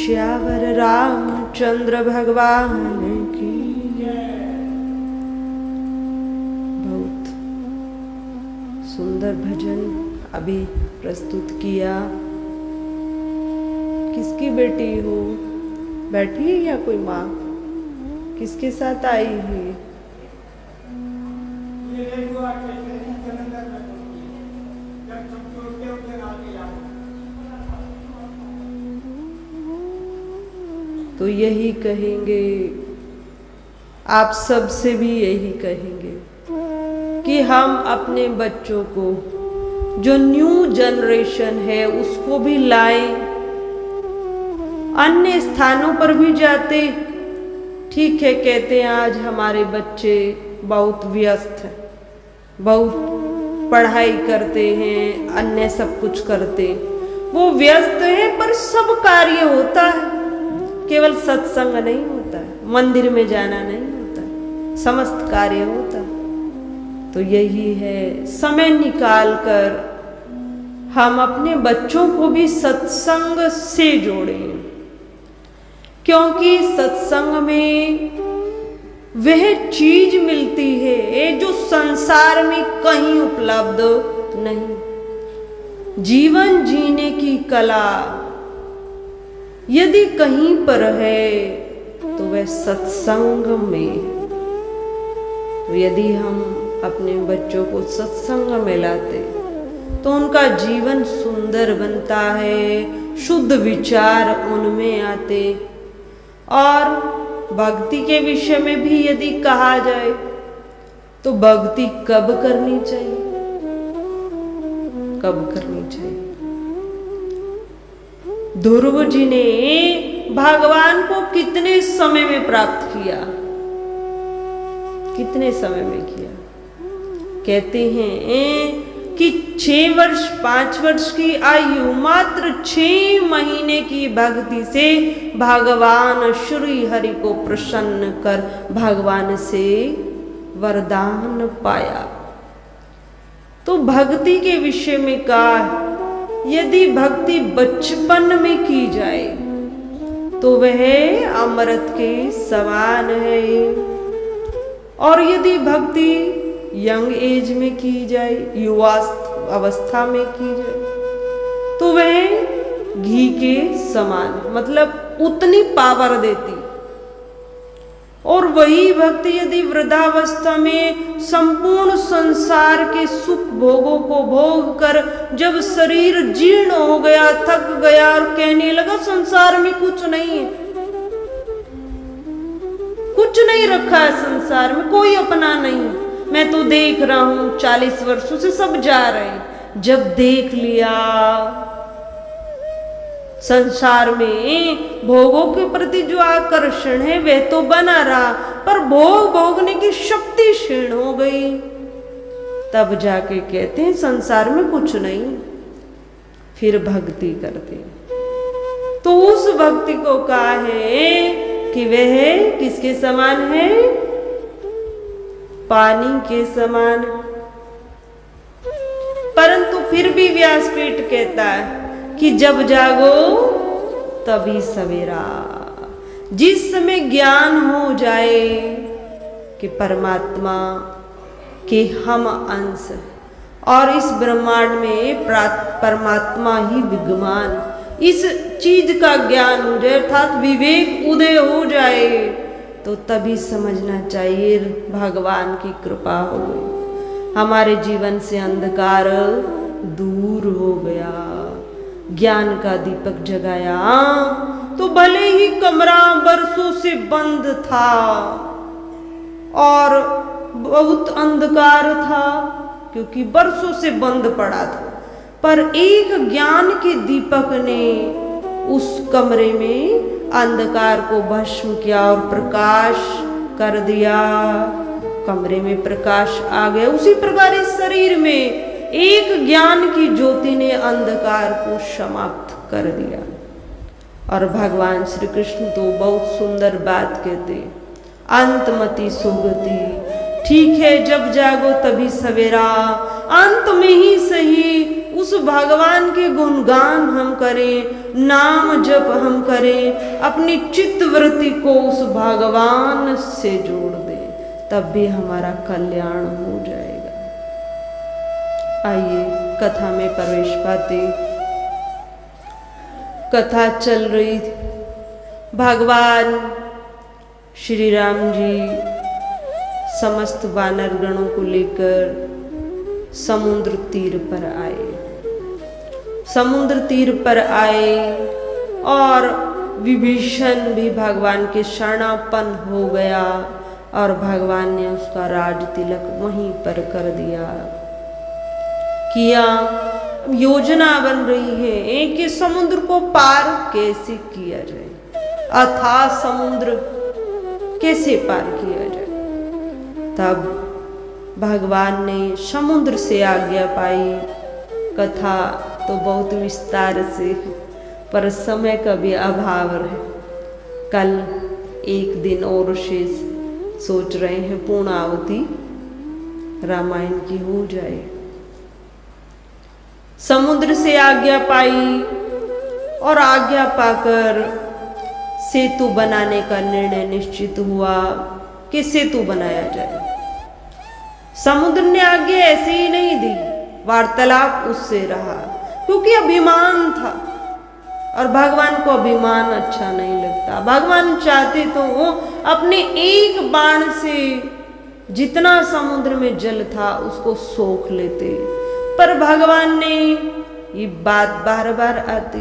सियावर रामचंद्र भगवान की। बहुत सुंदर भजन अभी प्रस्तुत किया। किसकी बेटी हो? बैठी है या कोई माँ? किसके साथ आई है? तो यही कहेंगे, आप सबसे भी यही कहेंगे कि हम अपने बच्चों को, जो न्यू जनरेशन है, उसको भी लाएं। अन्य स्थानों पर भी जाते, ठीक है, कहते हैं आज हमारे बच्चे बहुत व्यस्त हैं, बहुत पढ़ाई करते हैं, अन्य सब कुछ करते। वो व्यस्त है पर सब कार्य होता है, केवल सत्संग नहीं होता है, मंदिर में जाना नहीं होता है, समस्त कार्य होता है। तो यही है, समय निकाल कर हम अपने बच्चों को भी सत्संग से जोड़ें, क्योंकि सत्संग में वह चीज मिलती है जो संसार में कहीं उपलब्ध नहीं। जीवन जीने की कला यदि कहीं पर है तो वह सत्संग में। तो यदि हम अपने बच्चों को सत्संग में लाते तो उनका जीवन सुंदर बनता है, शुद्ध विचार उनमें आते। और भक्ति के विषय में भी यदि कहा जाए तो भक्ति कब करनी चाहिए, कब करनी चाहिए? ध्रुव जी ने भगवान को कितने समय में प्राप्त किया? कितने समय में किया? कहते हैं कि 6 वर्ष 5 वर्ष की आयु, मात्र 6 महीने की भक्ति से भगवान श्री हरि को प्रसन्न कर भगवान से वरदान पाया। तो भक्ति के विषय में कहा, यदि भक्ति बचपन में की जाए तो वह अमृत के समान है, और यदि भक्ति यंग एज में की जाए, युवा अवस्था में की जाए, तो वह घी के समान, मतलब उतनी पावर देती। और वही भक्ति यदि वृद्धावस्था में संपूर्ण संसार के सुख भोगों को भोग कर जब शरीर जीर्ण हो गया, थक गया और कहने लगा संसार में कुछ नहीं है, कुछ नहीं रखा है संसार में, कोई अपना नहीं, मैं तो देख रहा हूं 40 वर्षों से सब जा रहे हैं। जब देख लिया संसार में भोगों के प्रति जो आकर्षण है वह तो बना रहा, पर भोग भोगने की शक्ति क्षीण हो गई, तब जाके कहते हैं संसार में कुछ नहीं, फिर भक्ति करते। तो उस भक्ति को कहा है कि वह किसके समान है? पानी के समान। परंतु फिर भी व्यासपीठ कहता है कि जब जागो तभी सवेरा। जिस समय ज्ञान हो जाए कि परमात्मा के हम अंश और इस ब्रह्मांड में परमात्मा ही विद्यमान, इस चीज का ज्ञान हो जाए, अर्थात विवेक उदय हो जाए, तो तभी समझना चाहिए भगवान की कृपा हो गई, हमारे जीवन से अंधकार दूर हो गया, ज्ञान का दीपक जगाया। तो भले ही कमरा बरसों से बंद था और बहुत अंधकार था, क्योंकि बरसों से बंद पड़ा था, पर एक ज्ञान के दीपक ने उस कमरे में अंधकार को भस्म किया और प्रकाश कर दिया। कमरे में प्रकाश आ गया। उसी प्रकार इस शरीर में एक ज्ञान की ज्योति ने अंधकार को समाप्त कर दिया। और भगवान श्री कृष्ण तो बहुत सुंदर बात कहते, अंतमति सुगति। ठीक है, जब जागो तभी सवेरा, अंत में ही सही उस भगवान के गुणगान हम करें, नाम जप हम करें, अपनी चित्तवृत्ति को उस भगवान से जोड़ दें, तब भी हमारा कल्याण हो जाएगा। आइए कथा में प्रवेश पाते। कथा चल रही थी, भगवान श्री राम जी समस्त वानर गणों को लेकर समुद्र तीर पर आए। समुद्र तीर पर आए और विभीषण भी भगवान के शरणापन्न हो गया और भगवान ने उसका राज तिलक वहीं पर कर किया। योजना बन रही है कि समुद्र को पार कैसे किया जाए, अथाह समुद्र कैसे पार किया जाए। तब भगवान ने समुद्र से आज्ञा पाई। कथा तो बहुत विस्तार से, पर समय का भी अभाव है। कल एक दिन और शेष सोच रहे हैं पूर्णावती रामायण की हो जाए। समुद्र से आज्ञा पाई और आज्ञा पाकर सेतु बनाने का निर्णय निश्चित हुआ कि सेतु बनाया जाए। समुद्र ने आज्ञा ऐसे ही नहीं दी, वार्तालाप उससे रहा, क्योंकि अभिमान था और भगवान को अभिमान अच्छा नहीं लगता। भगवान चाहते तो वो अपने एक बाण से जितना समुद्र में जल था उसको सोख लेते, पर भगवान ने ये बात बार बार आती।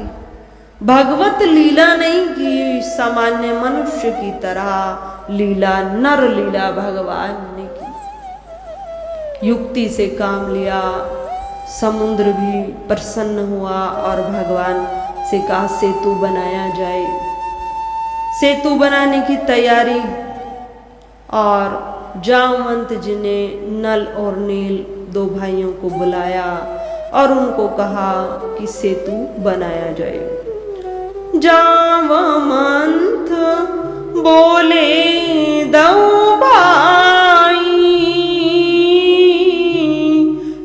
भगवत लीला नहीं की, सामान्य मनुष्य की तरह लीला, नर लीला भगवान ने की। युक्ति से काम लिया, समुद्र भी प्रसन्न हुआ और भगवान से कहा सेतु बनाया जाए। सेतु बनाने की तैयारी, और जामवंत जी ने नल और नील दो भाइयों को बुलाया और उनको कहा कि सेतु बनाया जाए। जामवंत बोले दो भाई,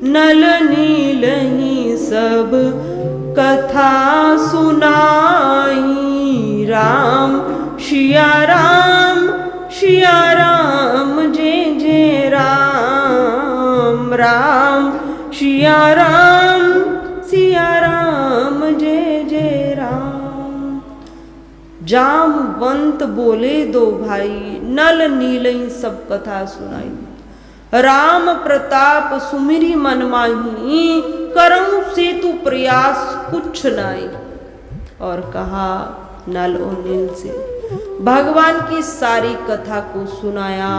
नल नील ही सब कथा सुनाई। राम शिया राम, शिया राम जय जय राम। राम शिया राम, सिया राम जय जय राम। जामवंत बोले दो भाई, नल नील ही सब कथा सुनाई। राम प्रताप सुमिरी मन माही, करऊं सेतु प्रयास कुछ नाई। और कहा नल और नील से भगवान की सारी कथा को सुनाया।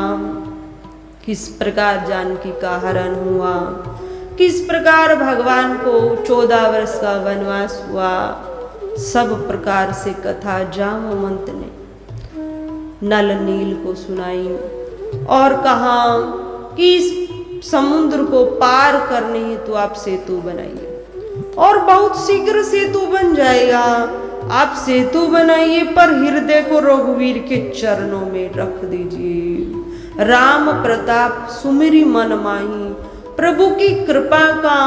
किस प्रकार जानकी का हरण हुआ, किस प्रकार भगवान को 14 वर्ष का वनवास हुआ, सब प्रकार से कथा जामवंत ने नल नील को सुनाई और कहा कि इस समुद्र को पार करने हेतु तो आप सेतु बनाइए और बहुत शीघ्र सेतु बन जाएगा। आप सेतु बनाइए पर हृदय को रघुवीर के चरणों में रख दीजिए। राम प्रताप सुमिरी मन माही, प्रभु की कृपा का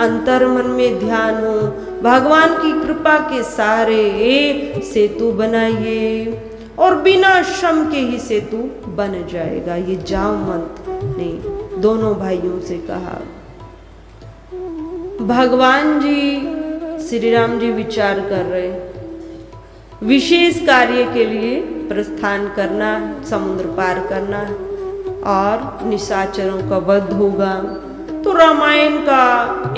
अंतर मन में ध्यान हो, भगवान की कृपा के सहारे सेतु बनाइए और बिना श्रम के ही सेतु बन जाएगा। ये जामवंत ने दोनों भाइयों से कहा। भगवान जी श्री राम जी विचार कर रहे, विशेष कार्य के लिए प्रस्थान करना, समुद्र पार करना और निशाचरों का वध होगा। तो रामायण का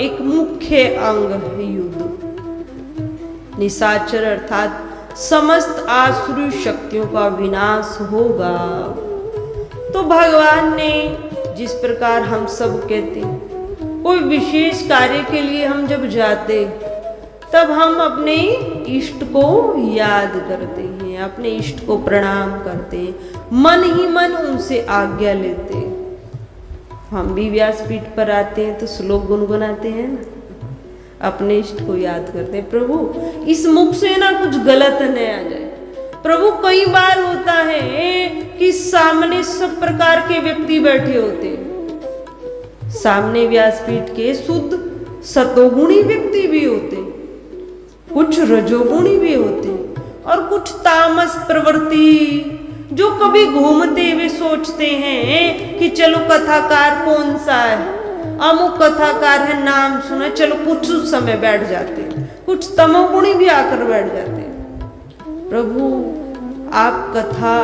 एक मुख्य अंग है युद्ध। निशाचर अर्थात समस्त आसुरी शक्तियों का विनाश होगा। तो भगवान ने जिस प्रकार हम सब कहते, कोई विशेष कार्य के लिए हम जब जाते तब हम अपने इष्ट को याद करते हैं, अपने इष्ट को प्रणाम करते हैं, मन ही मन उनसे आज्ञा लेते। हम भी व्यासपीठ पर आते हैं तो श्लोक गुनगुनाते हैं ना, अपने इष्ट को याद करते हैं, प्रभु इस मुख से ना कुछ गलत न आ जाए। प्रभु कई बार होता है कि सामने सब प्रकार के व्यक्ति बैठे होते हैं, सामने व्यासपीठ के शुद्ध सतोगुणी व्यक्ति भी होते, कुछ रजोगुणी भी होते, और कुछ तामस प्रवृत्ति जो कभी घूमते हुए सोचते हैं कि चलो कथाकार कौन सा है, अमुक कथाकार है, नाम सुना, चलो कुछ समय बैठ जाते हैं। कुछ तमोगुणी भी आकर बैठ जाते हैं। प्रभु आप कथा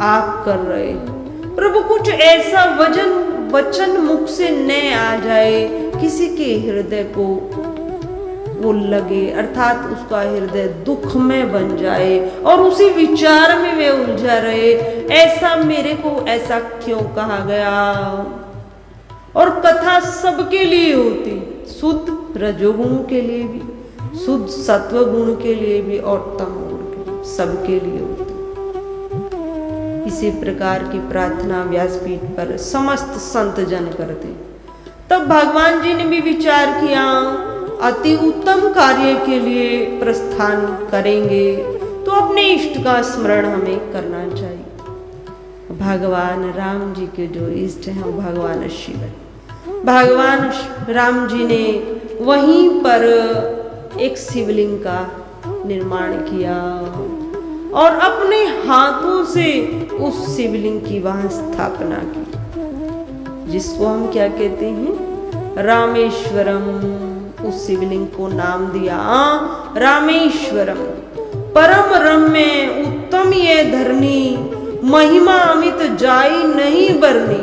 आप कर रहे, प्रभु कुछ ऐसा वचन मुख से न आ जाए किसी के हृदय को वो लगे, अर्थात उसका हृदय दुख में बन जाए और उसी विचार में वे उलझा रहे, ऐसा मेरे को ऐसा क्यों कहा गया। और कथा सबके लिए होती, शुद्ध रजोगुण के लिए भी, शुद्ध सत्व गुण के लिए भी और तमोगुण के लिए, सबके लिए होती। इसी प्रकार की प्रार्थना व्यासपीठ पर समस्त संत जन करते। तब भगवान जी ने भी विचार किया, अति उत्तम कार्य के लिए प्रस्थान करेंगे तो अपने इष्ट का स्मरण हमें करना चाहिए। भगवान राम जी के जो इष्ट हैं वो भगवान शिव है। भगवान राम जी ने वहीं पर एक शिवलिंग का निर्माण किया और अपने हाथों से उस शिवलिंग की वहां स्थापना की, जिसको हम क्या कहते हैं, रामेश्वरम। उस शिवलिंग को नाम दिया रामेश्वरम। परम रम्य उत्तम ये धरनी, महिमा अमित जाई नहीं बरनी।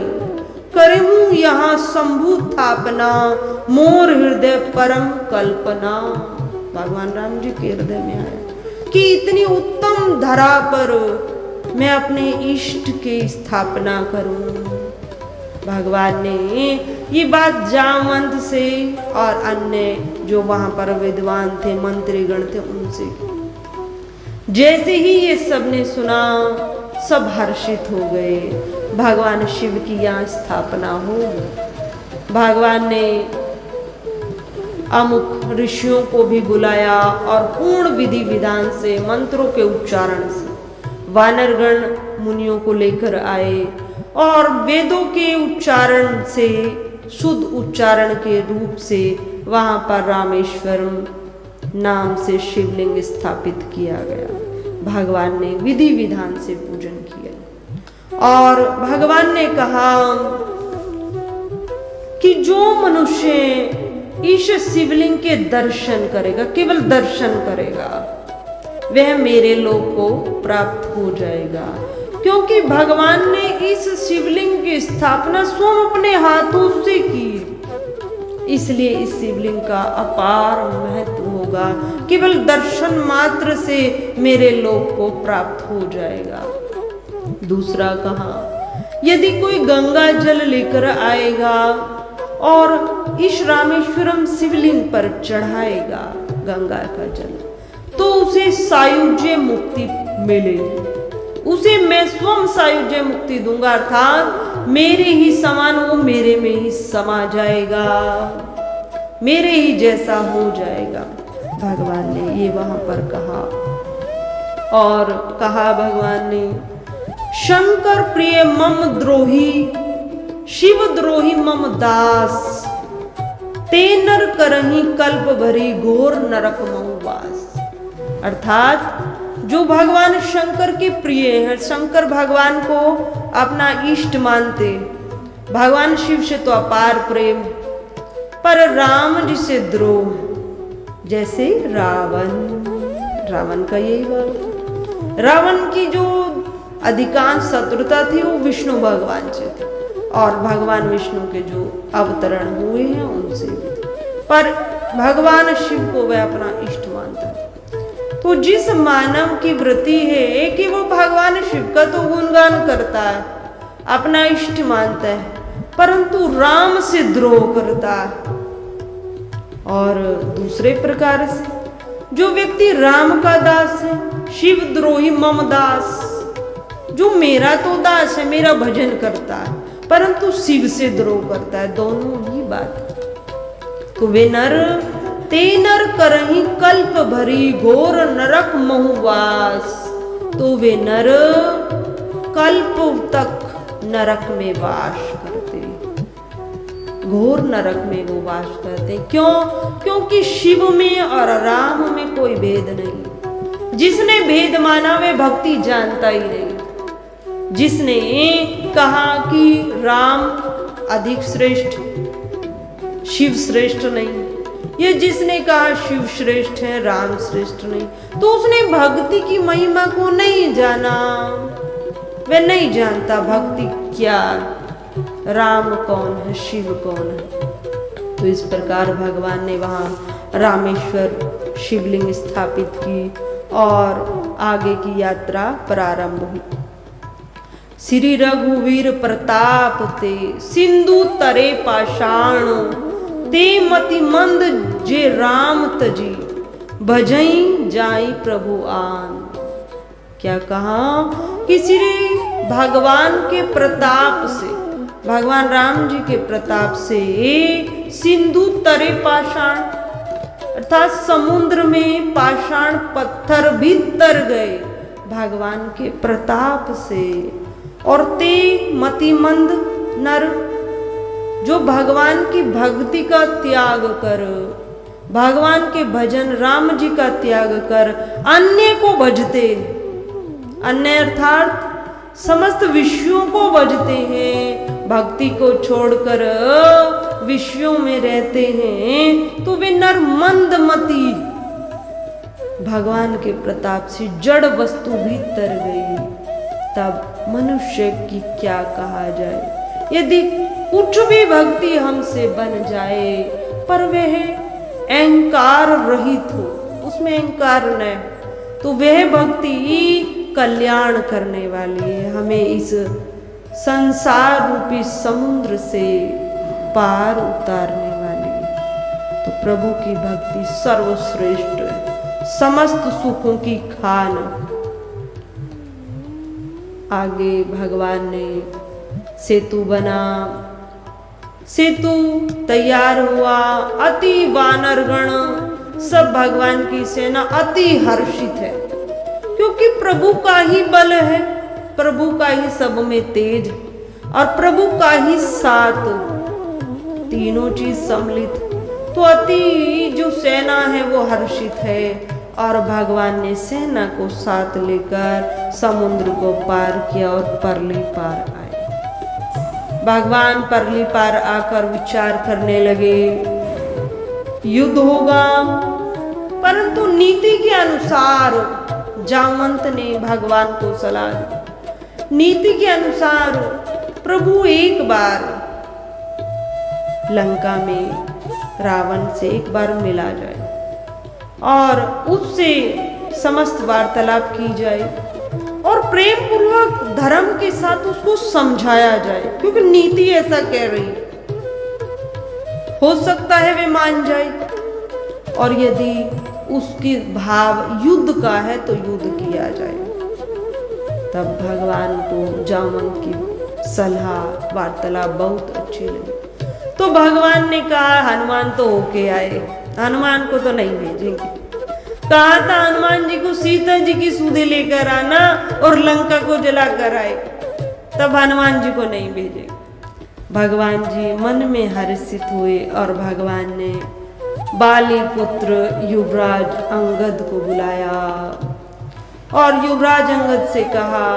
करहूं यहाँ शंभु थापना, मोर हृदय परम कल्पना। भगवान राम जी के हृदय में आया कि इतनी उत्तम धरा पर मैं अपने इष्ट की स्थापना करूं। भगवान ने ये बात जामवंत से और अन्य जो वहां पर विद्वान थे, मंत्रीगण थे, उनसे। जैसे ही ये सब ने सुना, सब हर्षित हो गए। भगवान शिव की यहाँ स्थापना हो। भगवान ने अमुक ऋषियों को भी बुलाया और पूर्ण विधि विधान से, मंत्रों के उच्चारण से वानरगण मुनियों को लेकर आए और वेदों के उच्चारण से, शुद्ध उच्चारण के रूप से वहां पर रामेश्वरम नाम से शिवलिंग स्थापित किया गया। भगवान ने विधि विधान से पूजन किया और भगवान ने कहा कि जो मनुष्य इस शिवलिंग के दर्शन करेगा, केवल दर्शन करेगा, वह मेरे लोक को प्राप्त हो जाएगा। क्योंकि भगवान ने इस शिवलिंग की स्थापना स्वयं अपने हाथों से की, इसलिए इस शिवलिंग का अपार महत्व होगा। केवल दर्शन मात्र से मेरे लोक को प्राप्त हो जाएगा। दूसरा कहा, यदि कोई गंगा जल लेकर आएगा और इस रामेश्वरम शिवलिंग पर चढ़ाएगा गंगा का जल, तो उसे सायुज्य मुक्ति मिलेगी। उसे मैं स्वयं सायुज्य मुक्ति दूंगा, अर्थात मेरे ही समान वो मेरे में ही समा जाएगा, मेरे ही जैसा हो जाएगा। भगवान ने ये वहां पर कहा। और कहा भगवान ने, शंकर प्रिय मम द्रोही, शिव द्रोही मम दास। ते नर करही कल्प भरी, घोर नरक महुवास। अर्थात जो भगवान शंकर के प्रिय हैं, शंकर भगवान को अपना इष्ट मानते, भगवान शिव से तो अपार प्रेम, पर राम जी से द्रोह, जैसे रावण का यही बात। रावण की जो अधिकांश शत्रुता थी वो विष्णु भगवान से थी और भगवान विष्णु के जो अवतरण हुए हैं उनसे भी, पर भगवान शिव को वह अपना इष्ट मानता है। तो जिस मानव की वृत्ति है कि वो भगवान शिव का तो गुणगान करता है, अपना इष्ट मानता है, परंतु राम से द्रोह करता है। और दूसरे प्रकार से जो व्यक्ति राम का दास है, शिव द्रोही मम दास, जो मेरा तो दास है, मेरा भजन करता है, परंतु शिव से द्रोह करता है, दोनों ही बात। तो वे नर ते नर करही कल्प भरी, घोर नरक महुवास। तो वे नर कल्प तक नरक में वास करते। घोर नरक में वो वास करते। क्यों? क्योंकि शिव में और राम में कोई भेद नहीं। जिसने भेद माना वे भक्ति जानता ही नहीं। जिसने कहा कि राम अधिक श्रेष्ठ, शिव श्रेष्ठ नहीं, ये जिसने कहा शिव श्रेष्ठ है राम श्रेष्ठ नहीं, तो उसने भक्ति की महिमा को नहीं जाना। वह नहीं जानता भक्ति क्या, राम कौन है, शिव कौन है। तो इस प्रकार भगवान ने वहां रामेश्वर शिवलिंग स्थापित की और आगे की यात्रा प्रारंभ हुई। श्री रघुवीर प्रताप ते सिंधु तरे पाषाण, ते मति मंद जे राम तजी, भजई जाई प्रभु आन। क्या कहा कि श्री भगवान के प्रताप से, भगवान राम जी के प्रताप से सिंधु तरे पाषाण, अर्थात समुद्र में पाषाण पत्थर भी तर गए भगवान के प्रताप से। और ते मतिमंद नर, जो भगवान की भक्ति का त्याग कर, भगवान के भजन राम जी का त्याग कर अन्य को भजते, अन्य अर्थात समस्त विषयों को भजते हैं, भक्ति को छोड़कर विषयों में रहते हैं, तो वे नर मंदमती भगवान के प्रताप से जड़ वस्तु भी तर गई। तब मनुष्य की क्या कहा जाए। यदि कुछ भी भक्ति हमसे बन जाए पर वह अहंकार रहित हो, उसमें अहंकार न, तो वह भक्ति कल्याण करने वाली है, हमें इस संसार रूपी समुद्र से पार उतारने वाली है। तो प्रभु की भक्ति सर्वश्रेष्ठ है, समस्त सुखों की खान। आगे भगवान ने सेतु बना, सेतु तैयार हुआ, अति वानरगण सब भगवान की सेना अति हर्षित है, क्योंकि प्रभु का ही बल है, प्रभु का ही सब में तेज और प्रभु का ही साथ, तीनों चीज सम्मिलित। तो अति जो सेना है वो हर्षित है और भगवान ने सेना को साथ लेकर समुद्र को पार किया और परली पार आए। भगवान परली पार आकर विचार करने लगे युद्ध होगा, परंतु नीति के अनुसार जामवंत ने भगवान को सलाह दी। नीति के अनुसार प्रभु एक बार लंका में रावण से एक बार मिला जाए और उससे समस्त वार्तालाप की जाए और प्रेम पूर्वक धर्म के साथ उसको समझाया जाए, क्योंकि नीति ऐसा कह रही, हो सकता है वे मान जाए। और यदि उसके भाव युद्ध का है तो युद्ध किया जाए। तब भगवान को जामवंत की सलाह वार्तालाप बहुत अच्छी लगी। तो भगवान ने कहा हनुमान तो होके आए, हनुमान को तो नहीं भेजेंगे। कहा था हनुमान जी को सीता जी की सूधे लेकर आना और लंका को जलाकर आए, तब हनुमान जी को नहीं भेजे। भगवान जी मन में हर्षित हुए और भगवान ने बाली पुत्र युवराज अंगद को बुलाया और युवराज अंगद से कहा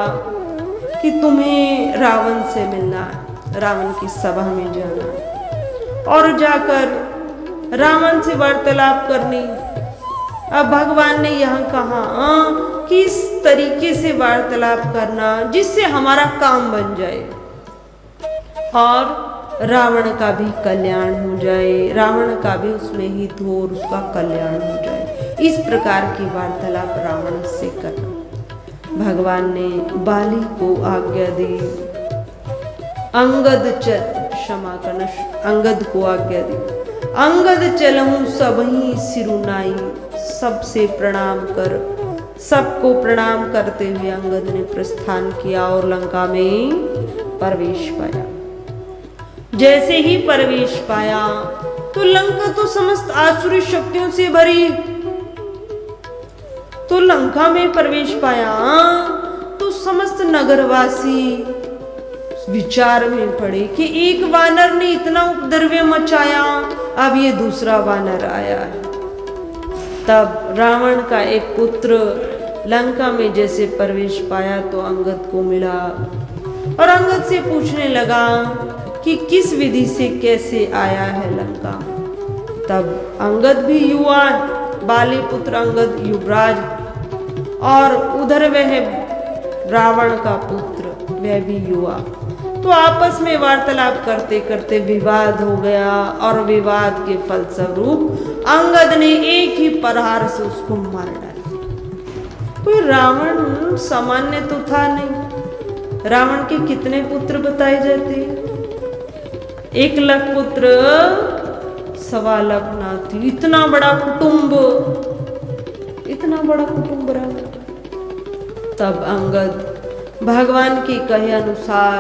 कि तुम्हें रावण से मिलना, रावण की सभा में जाना और जाकर रावण से वार्तालाप करनी। अब भगवान ने यह कहा कि इस तरीके से वार्तालाप करना जिससे हमारा काम बन जाए और रावण का भी कल्याण हो जाए, रावण का भी उसमें हित हो और उसका कल्याण हो जाए। इस प्रकार की वार्तालाप रावण से करना भगवान ने बाली को आज्ञा दी। अंगद चल, क्षमा करना, अंगद को आज्ञा दी। अंगद चलहूं सबही सिरुनाई, सबसे प्रणाम कर, सबको प्रणाम करते हुए अंगद ने प्रस्थान किया और लंका में प्रवेश पाया। जैसे ही प्रवेश पाया तो लंका तो समस्त आसुरी शक्तियों से भरी, तो लंका में प्रवेश पाया तो समस्त नगरवासी विचार में पड़े कि एक वानर ने इतना उपद्रव मचाया, अब ये दूसरा वानर आया है। तब रावण का एक पुत्र लंका में जैसे प्रवेश पाया तो अंगद को मिला और अंगद से पूछने लगा कि किस विधि से कैसे आया है लंका। तब अंगद भी युवा, बाली पुत्र अंगद युवराज, और उधर वह रावण का पुत्र वह भी युवा। तो आपस में वार्तालाप करते करते विवाद हो गया और विवाद के फलस्वरूप अंगद ने एक ही प्रहार से उसको मार डाला। कोई रावण सामान्य तो था नहीं। रावण के कितने पुत्र बताए जाते? 1 लाख पुत्र, 1.25 लाख नाती, इतना बड़ा कुटुंब, इतना बड़ा कुटुंब रावण। तब अंगद भगवान के कहे अनुसार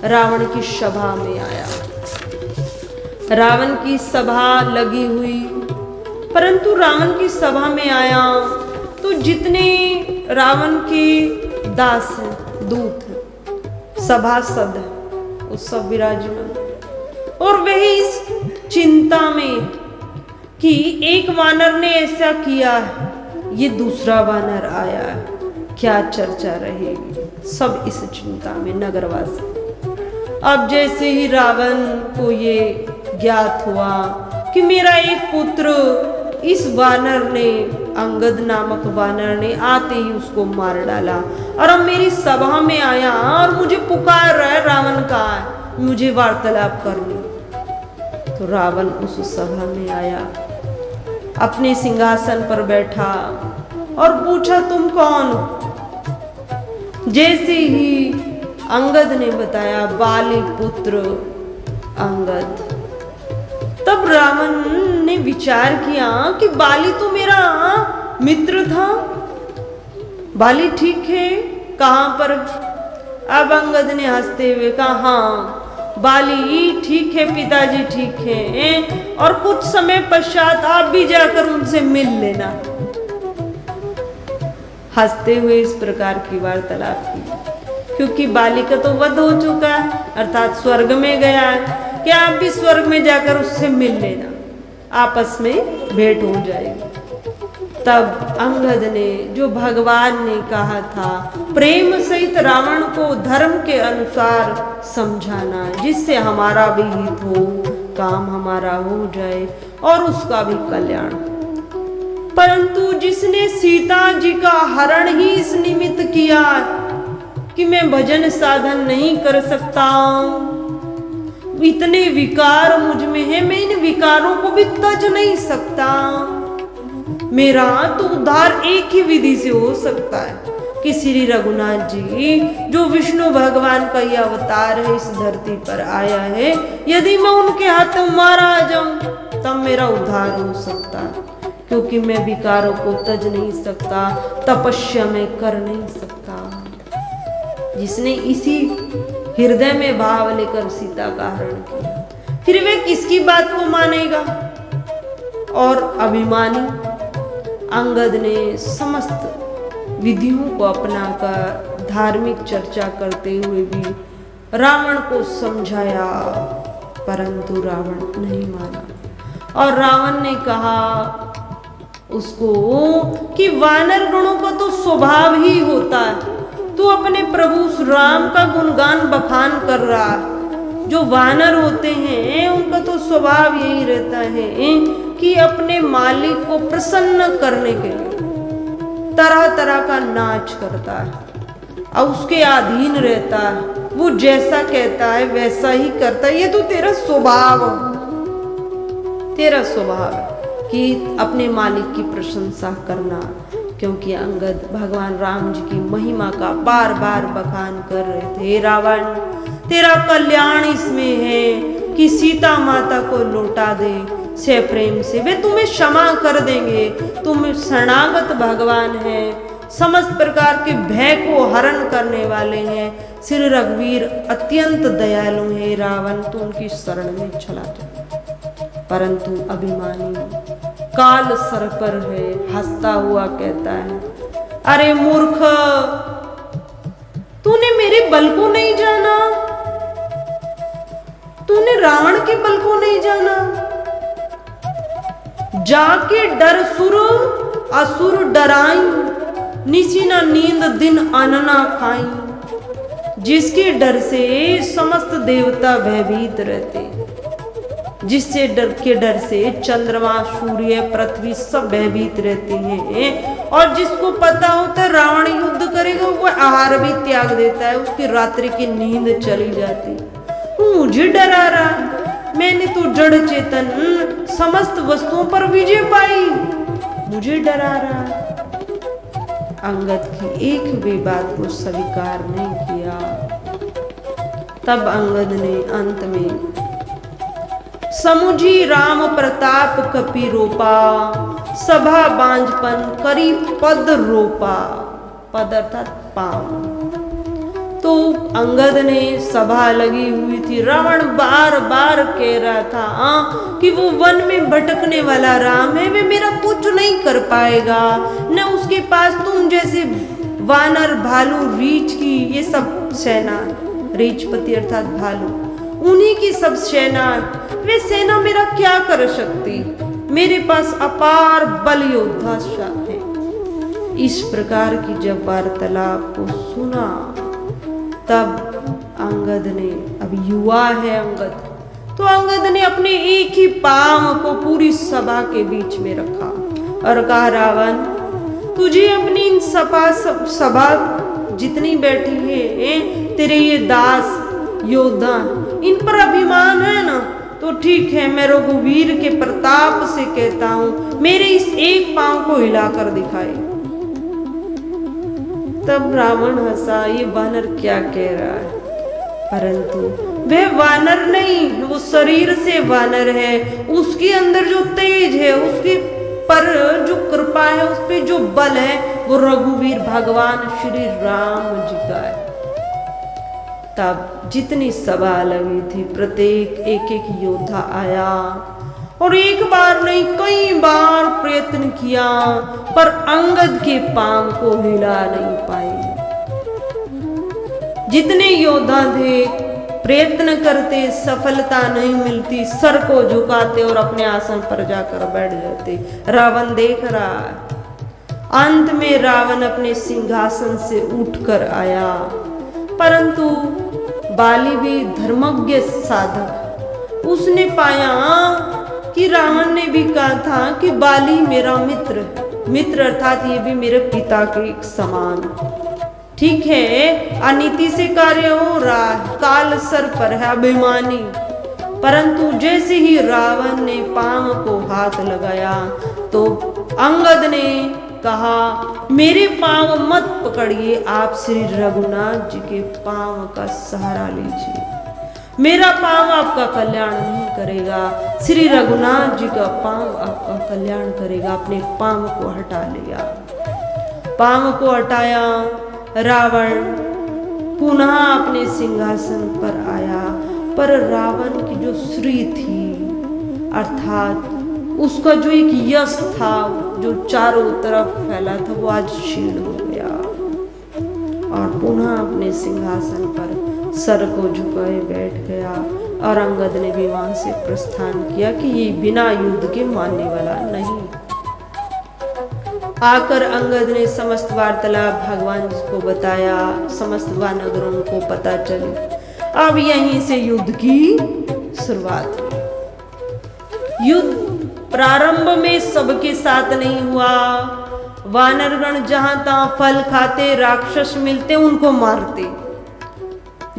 रावण की सभा में आया। रावण की सभा लगी हुई, परंतु रावण की सभा में आया तो जितने रावण के दास हैं, दूत हैं, सभासद हैं, वो सब विराजमान। और वही इस चिंता में कि एक वानर ने ऐसा किया, ये दूसरा वानर आया है, क्या चर्चा रहेगी, सब इस चिंता में नगरवासी। अब जैसे ही रावण को ये ज्ञात हुआ कि मेरा एक पुत्र इस वानर ने, अंगद नामक वानर ने आते ही उसको मार डाला और अब मेरी सभा में आया और मुझे पुकार रहा है, रावण कहाँ है, मुझे वार्तालाप करनी। तो रावण उस सभा में आया, अपने सिंहासन पर बैठा और पूछा तुम कौन हो? जैसे ही अंगद ने बताया बाली पुत्र अंगद, तब रावण ने विचार किया कि बाली तो मेरा मित्र था, बाली ठीक है, कहां पर? अब अंगद ने हंसते हुए कहा हाँ बाली ठीक है, पिताजी ठीक है, और कुछ समय पश्चात आप भी जाकर उनसे मिल लेना। हंसते हुए इस प्रकार की वार्तालाप की, क्योंकि बाली का तो वध हो चुका है, अर्थात स्वर्ग में गया है, कि आप भी स्वर्ग में जाकर उससे मिल लेना, आपस में भेंट हो जाएगी। तब अंगद ने, जो भगवान ने कहा था प्रेम सहित रावण को धर्म के अनुसार समझाना, जिससे हमारा भी हित हो, काम हमारा हो जाए और उसका भी कल्याण, परंतु जिसने सीता जी का हरण ही इस निमित्त किया कि मैं भजन साधन नहीं कर सकता, इतने विकार मुझ में है, मैं इन विकारों को भी तज नहीं सकता, मेरा तो उद्धार एक ही विधि से हो सकता है कि श्री रघुनाथ जी जो विष्णु भगवान का ये अवतार है, इस धरती पर आया है, यदि मैं उनके हाथ मारा जाऊं तब मेरा उद्धार हो सकता है, क्योंकि मैं विकारों को तज नहीं सकता, तपस्या में कर नहीं सकता। जिसने इसी हृदय में भाव लेकर सीता का हरण किया, फिर वे किसकी बात को मानेगा? और अभिमानी अंगद ने समस्त विधियों को अपनाकर धार्मिक चर्चा करते हुए भी रावण को समझाया, परंतु रावण नहीं माना। और रावण ने कहा उसको कि वानर गणों का तो स्वभाव ही होता है, तू अपने प्रभु राम का गुणगान बखान कर रहा है। जो वानर होते हैं उनका तो स्वभाव यही रहता है कि अपने मालिक को प्रसन्न करने के लिए तरह तरह का नाच करता है और उसके अधीन रहता है, वो जैसा कहता है वैसा ही करता है। ये तो तेरा स्वभाव है कि अपने मालिक की प्रशंसा करना, क्योंकि अंगद भगवान राम जी की महिमा का बार बार बखान कर रहे थे। रावण, तेरा कल्याण इसमें है कि सीता माता को लौटा दे से प्रेम से, वे तुम्हें क्षमा कर देंगे, तुम शरणागत भगवान है, समस्त प्रकार के भय को हरण करने वाले हैं, श्री रघुवीर अत्यंत दयालु है। रावण तो उनकी शरण में चला जाए, परंतु अभिमानी काल सर पर है, हंसता हुआ कहता है, अरे मूर्ख, तूने मेरे बल को नहीं जाना, तूने रावण के बल को नहीं जाना। जाके डर सुर असुर डराई, निसी न नींद दिन अन्न न खाई। जिसके डर से समस्त देवता भयभीत रहते, जिससे डर से चंद्रमा सूर्य पृथ्वी सब भयभीत रहते हैं। और जिसको पता होता है रावण युद्ध करेगा, वो आहार भी त्याग देता है, उसकी रात्रि की नींद चली जाती। मुझे डरा रहा, मैंने तो जड़ चेतन समस्त वस्तुओं पर विजय पाई, मुझे डरा रहा। अंगद की एक भी बात को स्वीकार नहीं किया। तब अंगद ने अंत में समुझी राम प्रताप कपि रोपा, सभा बांझपन करी पद रोपा। पद अर्थात पांव। तो अंगद ने, सभा लगी हुई थी, रावण बार बार कह रहा था कि वो वन में भटकने वाला राम है, वे मेरा कुछ नहीं कर पाएगा। न उसके पास तुम जैसे वानर भालू रीछ की ये सब सेना, रीछपति अर्थात भालू, उन्हीं की सब सेना, वे सेना मेरा क्या कर सकती। मेरे पास अपार बल योद्धा है। इस प्रकार की जब वार्तालाप को सुना, तब अंगद ने, अब युवा है अंगद, तो अंगद ने अपने एक ही पांव को पूरी सभा के बीच में रखा और कहा, रावण तुझे अपनी इन सभा जितनी बैठी है, तेरे ये दास योद्धा, इन पर अभिमान है ना, तो ठीक है, मैं रघुवीर के प्रताप से कहता हूं, मेरे इस एक पांव को हिलाकर दिखाए। तब रावण हंसा, ये वानर क्या कह रहा है, परंतु वह वानर नहीं, वो शरीर से वानर है। उसके अंदर जो तेज है, उसके पर जो कृपा है, उस पे जो बल है, वो रघुवीर भगवान श्री राम जी का है। तब जितनी सभा लगी थी, प्रत्येक एक एक योद्धा आया और एक बार नहीं कई बार प्रयत्न किया, पर अंगद के पांव को हिला नहीं पाए। जितने योद्धा थे प्रयत्न करते, सफलता नहीं मिलती, सर को झुकाते और अपने आसन पर जाकर बैठ जाते। रावण देख रहा है। अंत में रावण अपने सिंहासन से उठकर आया, परंतु बाली भी धर्मज्ञ साधक, उसने पाया कि रावण ने भी कहा था कि बाली मेरा मित्र अर्थात ये भी मेरे पिता के एक समान। ठीक है, अनीति से कार्य हो रहा है, काल सर पर है, अभिमानी, परंतु जैसे ही रावण ने पांव को हाथ लगाया तो अंगद ने कहा, मेरे पांव मत पकड़िए, आप श्री रघुनाथ जी के पांव का सहारा लीजिए। मेरा पांव आपका कल्याण नहीं करेगा, श्री रघुनाथ जी का पांव आपका कल्याण करेगा। अपने पांव को हटा लिया, पांव को हटाया। रावण पुनः अपने सिंहासन पर आया, पर रावण की जो श्री थी, अर्थात उसका जो एक यश था जो चारों तरफ फैला था, वो आज क्षीण हो गया और पुनः अपने सिंहासन पर सर को झुकाए बैठ गया। और अंगद ने भी वहां से प्रस्थान किया कि ये बिना युद्ध के मानने वाला नहीं। आकर अंगद ने समस्त वार्तालाप भगवान जी को बताया, समस्त वानरों को पता चली। अब यहीं से युद्ध की शुरुआत हुई। युद्ध प्रारंभ में सबके साथ नहीं हुआ। वानरगण जहां तहां फल खाते, राक्षस मिलते उनको मारते।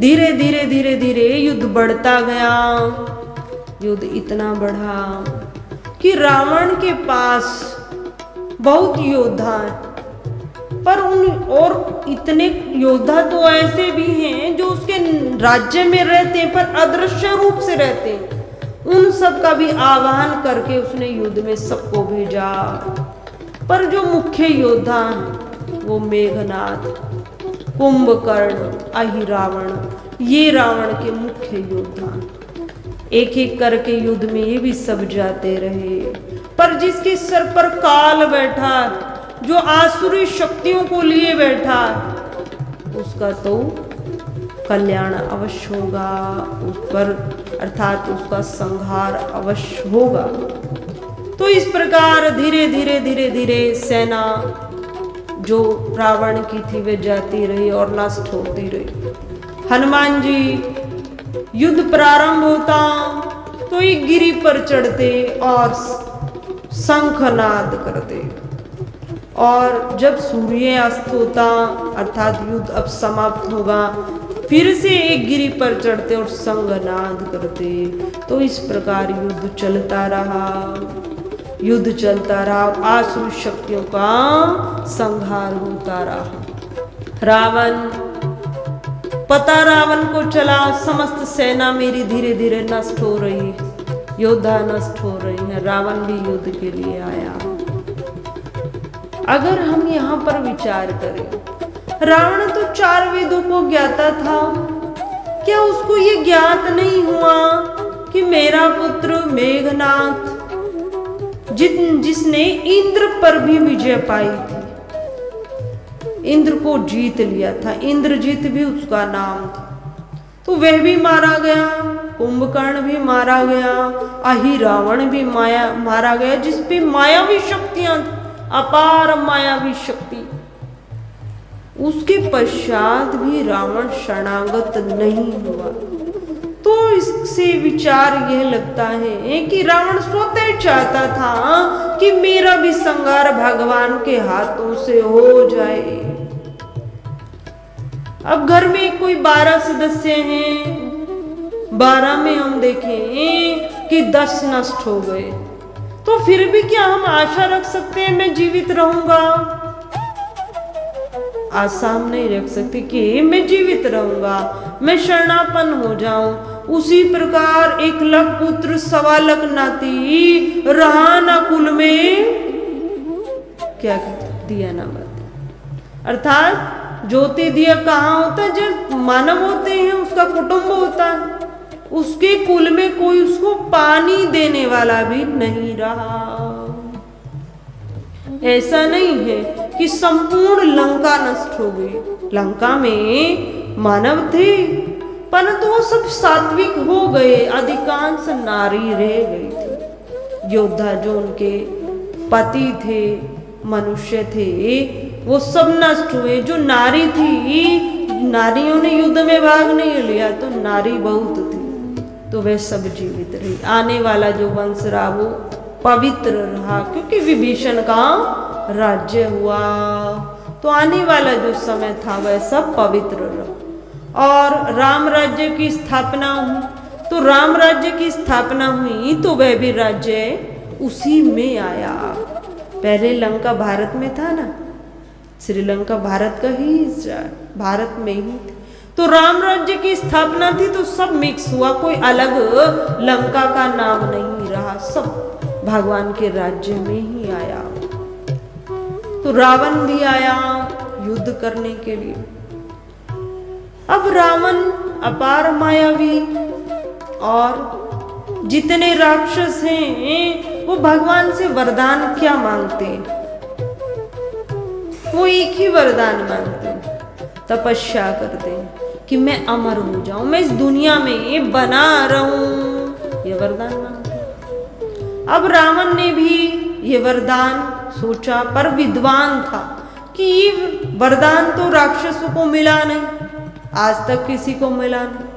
धीरे धीरे धीरे धीरे युद्ध बढ़ता गया। युद्ध इतना बढ़ा कि रावण के पास बहुत योद्धा हैं, पर उन और इतने योद्धा तो ऐसे भी हैं जो उसके राज्य में रहते हैं पर अदृश्य रूप से रहते हैं। उन सब का भी आह्वान करके उसने युद्ध में सबको भेजा, पर जो मुख्य योद्धा हैं वो मेघनाद, कुंभकर्ण, अहिरावण, ये रावण के मुख्य योद्धा। एक एक करके युद्ध में ये भी सब जाते रहे, पर जिसके सर पर काल बैठा, जो आसुरी शक्तियों को लिए बैठा, उसका तो कल्याण अवश्य होगा, उस पर अर्थात उसका संहार अवश्य होगा। तो इस प्रकार धीरे धीरे धीरे धीरे सेना जो रावण की थी वे जाती रही और नष्ट होती रही। हनुमान जी युद्ध प्रारंभ होता तो एक गिरी पर चढ़ते और शंखनाद करते, और जब सूर्य अस्त होता अर्थात युद्ध अब समाप्त होगा, फिर से एक गिरी पर चढ़ते और शंखनाद करते। तो इस प्रकार युद्ध चलता रहा, युद्ध चलता रहा, आसुर शक्तियों का संहार होता रहा। रावण पता रावण को चला समस्त सेना मेरी धीरे धीरे नष्ट हो रही है, योद्धा नष्ट हो रही है, रावण भी युद्ध के लिए आया। अगर हम यहाँ पर विचार करें, रावण तो 4 वेदों को ज्ञाता था, क्या उसको ये ज्ञात नहीं हुआ कि मेरा पुत्र मेघनाथ जिसने इंद्र पर भी विजय पाई थी, इंद्र को जीत लिया था, इंद्रजीत भी उसका नाम था, तो वह भी मारा गया, कुंभकर्ण भी मारा गया, अहिरावण भी मारा गया, जिसपे मायावी शक्तियां, अपार मायावी शक्ति। उसके पश्चात भी रावण शरणागत नहीं हुआ। तो इससे विचार यह लगता है कि रावण स्वतः चाहता था कि मेरा भी संहार भगवान के हाथों से हो जाए। अब घर में कोई 12 सदस्य हैं, 12 में हम देखें कि 10 नष्ट हो गए, तो फिर भी क्या हम आशा रख सकते हैं मैं जीवित रहूंगा? आशा हम नहीं रख सकते कि मैं जीवित रहूंगा, मैं शरणापन्न हो जाऊं। उसी प्रकार 1 लाख पुत्र 1.25 लाख नाती रहा ना कुल में, क्या दिया ना मत। अर्थात ज्योति दिया कहाँ होता है? जब मानव होते हैं उसका कुटुंब होता है, उसके कुल में कोई उसको पानी देने वाला भी नहीं रहा। ऐसा नहीं है कि संपूर्ण लंका नष्ट हो गई, लंका में मानव थे परंतु वो सब सात्विक हो गए, अधिकांश नारी रह गई थी। योद्धा जो उनके पति थे, मनुष्य थे, वो सब नष्ट हुए। जो नारी थी, नारियों ने युद्ध में भाग नहीं लिया, तो नारी बहुत थी, तो वे सब जीवित रही। आने वाला जो वंश रहा वो पवित्र रहा, क्योंकि विभीषण का राज्य हुआ, तो आने वाला जो समय था वह सब पवित्र रहा। और राम राज्य की स्थापना हुई, तो राम राज्य की स्थापना हुई तो वह भी राज्य उसी में आया। पहले लंका भारत में था ना, श्रीलंका भारत का ही हिस्सा, भारत में ही थी। तो राम राज्य की स्थापना थी तो सब मिक्स हुआ, कोई अलग लंका का नाम नहीं रहा, सब भगवान के राज्य में ही आया। तो रावण भी आया युद्ध करने के लिए। अब रावण अपार मायावी, और जितने राक्षस हैं वो भगवान से वरदान क्या मांगते हैं? वो एक ही वरदान मांगते हैं, तपस्या करते हैं कि मैं अमर हो जाऊं, मैं इस दुनिया में बना रहूं, ये वरदान मांगते हैं। अब रावण ने भी ये वरदान सोचा, पर विद्वान था कि ये वरदान तो राक्षसों को मिला नहीं, आज तक किसी को मिला नहीं।